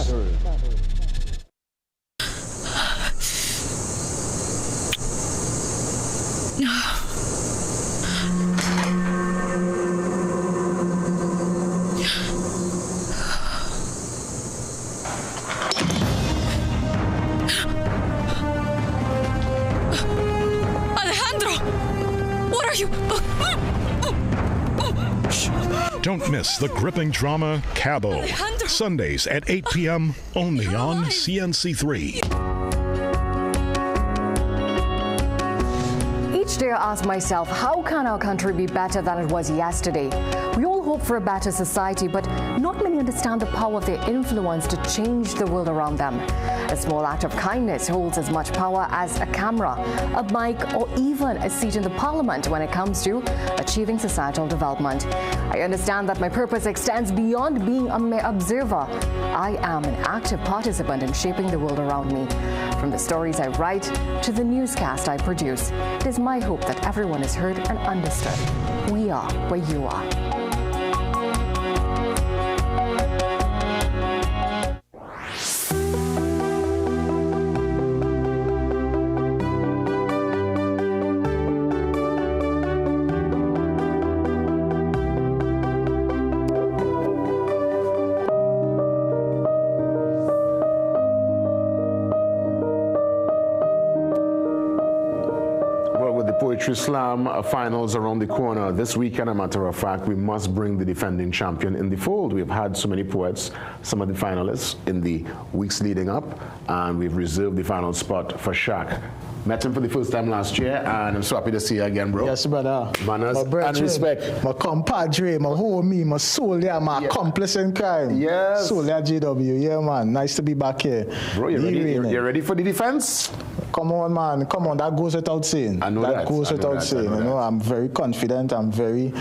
Don't miss the gripping drama Cabo. Sundays at 8 p.m. only on CNC3. Each day I ask myself, how can our country be better than it was yesterday? We all hope for a better society, but not many understand the power of their influence to change the world around them. A small act of kindness holds as much power as a camera, a mic, or even a seat in the parliament when it comes to achieving societal development. I understand that my purpose extends beyond being a mere observer. I am an active participant in shaping the world around me. From the stories I write to the newscast I produce, it is my hope that everyone is heard and understood. We are where you are. Poetry Slam finals around the corner. This weekend, a matter of fact, we must bring the defending champion in the fold. We've had so many poets, some of the finalists in the weeks leading up, and we've reserved the final spot for Shaq. Met him for the first time last year, and I'm so happy to see you again, bro. Yes, brother. Manners my brother, and respect. My compadre, my homie, my soldier, my accomplice in crime. Yes. Soldier JW, yeah, man. Nice to be back here. Bro, you ready for the defense? Come on, man. Come on. That goes without saying. I know that goes without saying. You know, I'm very confident. I'm very,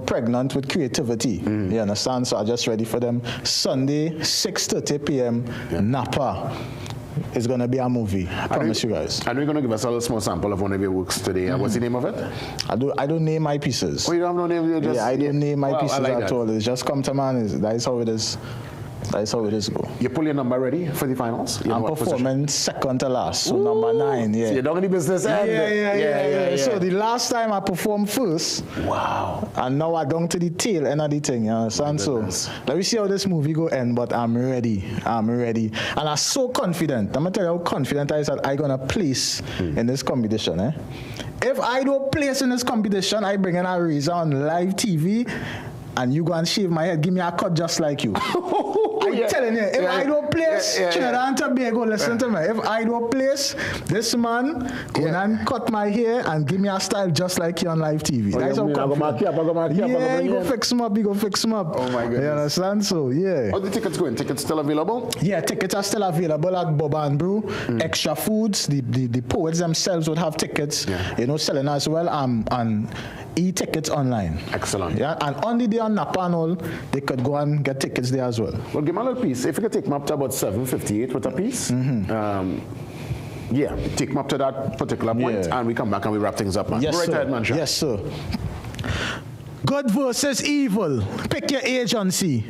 pregnant with creativity. You understand? So I'm just ready for them. Sunday, 6:30 p.m., Napa. It's going to be a movie. I promise you guys. And we're going to give us a little small sample of one of your works today. What's the name of it? I don't name my pieces. Oh, you don't have no name? I don't name my pieces at all. It's just come to man. That is how it is. That's how it is, bro. You pull your number ready for the finals? I'm performing second to last, so number 9. Yeah. So you're not in the business end? Yeah. So the last time I performed first. Wow. And now I'm down to the tail end of the thing, you understand? So let me see how this movie go end, but I'm ready. And I'm so confident. I'm going to tell you how confident I is that I'm going to place in this competition. If I don't place in this competition, I bring in a razor on live TV, and you go and shave my head, give me a cut just like you. I'm telling you, if I don't place, Trinidad and Tobago, listen to me. If I don't place, this man go and cut my hair and give me a style just like you on live TV. That's how confident. Yeah, you go fix him up. Oh my goodness. You understand? So, yeah. How the tickets going? Tickets still available? Yeah, tickets are still available at Bob and Brew. Extra Foods, the poets themselves would have tickets, selling as well, and e-tickets online. Excellent. Yeah, and on the day on Napa and all, they could go and get tickets there as well. Well, give me a little piece. If you could take me up to about 7:58 with a piece. Take me up to that particular point, and we come back and we wrap things up, man. Yes, go right ahead, man. Yes, sir. Good versus evil. Pick your agency.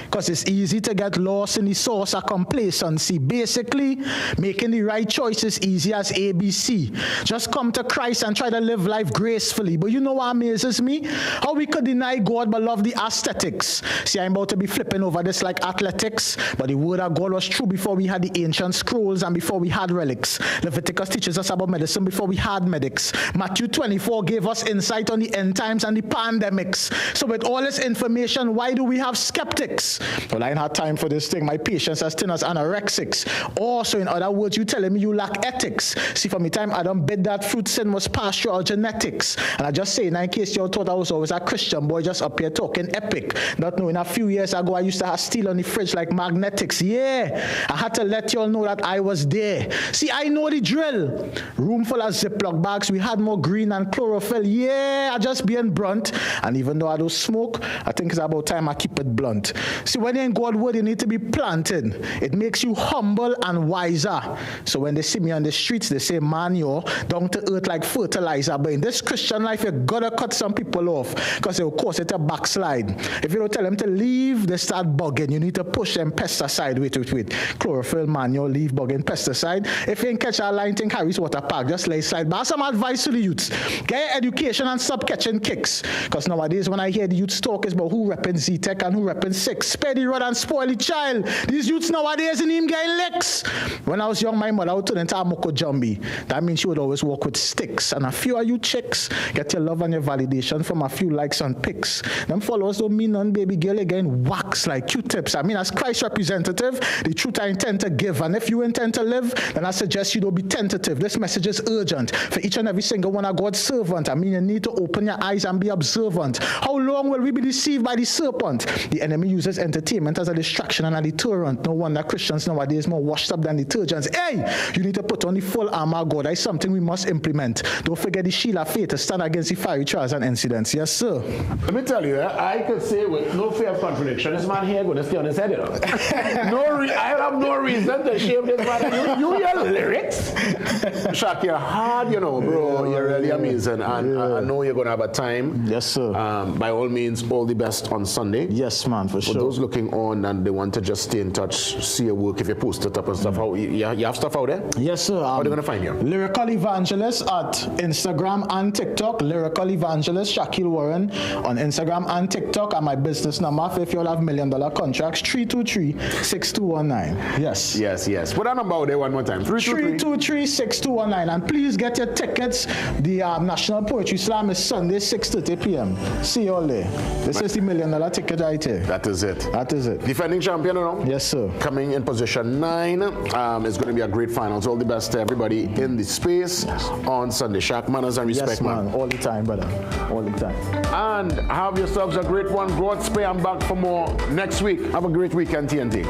Because it's easy to get lost in the source of complacency. Basically, making the right choice is easy as ABC. Just come to Christ and try to live life gracefully. But you know what amazes me? How we could deny God but love the aesthetics. See, I'm about to be flipping over this like athletics, but the word of God was true before we had the ancient scrolls and before we had relics. Leviticus teaches us about medicine before we had medics. Matthew 24 gave us insight on the end times and the pandemics. So with all this information, why do we have skeptics? Well, I ain't had time for this thing. My patience as thin as anorexics. Also, in other words, you telling me you lack ethics. See, from the time Adam bid that fruit, sin was pastoral genetics. And I just say, now in case you thought I was always a Christian boy, just up here talking epic. Not knowing a few years ago, I used to have steel on the fridge like magnetics. Yeah, I had to let y'all know that I was there. See, I know the drill. Room full of Ziploc bags. We had more green and chlorophyll. Yeah, I just being blunt. And even though I don't smoke, I think it's about time I keep it blunt. See, when you're in God's word, you need to be planted. It makes you humble and wiser. So when they see me on the streets, they say, man, you're down to earth like fertilizer. But in this Christian life, you gotta cut some people off because it will cause it to backslide. If you don't tell them to leave, they start bugging. You need to push them pesticide. Wait. Chlorophyll, manual, leave bugging, pesticide. If you ain't catch our line, think Harry's water park, just lay slide. But some advice to the youths. Get your education and stop catching kicks. Because nowadays, when I hear the youths talk, it's about who repping Z-Tech and who repping 6. Spare the rod and spoil the child. These youths nowadays in him get licks. When I was young, my mother would turn into a moko jumbi. That means she would always walk with sticks. And a few of you chicks get your love and your validation from a few likes and pics. Them followers don't mean none, baby girl, again wax like Q-tips. I mean, as Christ representative, the truth I intend to give. And if you intend to live, then I suggest you don't be tentative. This message is urgent for each and every single one of God's servant. I mean, you need to open your eyes and be observant. How long will we be deceived by the serpent? The enemy uses entertainment as a distraction and a deterrent. No wonder Christians nowadays more washed up than detergents. Hey, you need to put on the full armor of God. That's something we must implement. Don't forget the shield of faith to stand against the fiery trials and incidents. Yes, sir. Let me tell you, I could say with no fear of contradiction, this man here going to stay on his head, you know. I have no reason to shame this man. You hear lyrics? Shaq, you're hard, you know, bro. You're really amazing. And I know you're going to have a time. Yes, sir. By all means, all the best on Sunday. Yes, man, for sure. For those looking on and they want to just stay in touch, see your work, if you post it up and stuff, how you have stuff out there? Yes, sir. How are they going to find you? Lyrical Evangelist at Instagram and TikTok. Lyrical Evangelist Shaquille Warren on Instagram and TikTok. And my business number, if you all have $1 million contracts, 323-6219. Yes. Yes. Put that number out there one more time. 323-6219. And please get your tickets. The National Poetry Slam is Sunday, 6:30 p.m. See you all there. This is the $1 million ticket right here. That is it. Defending champion, Yes, sir. Coming in position 9. It's going to be a great finals. All the best to everybody in the space on Sunday. Shark manners and respect, man. All the time, brother. All the time. And have yourselves a great one. Godspeed. I'm back for more next week. Have a great weekend, TNT.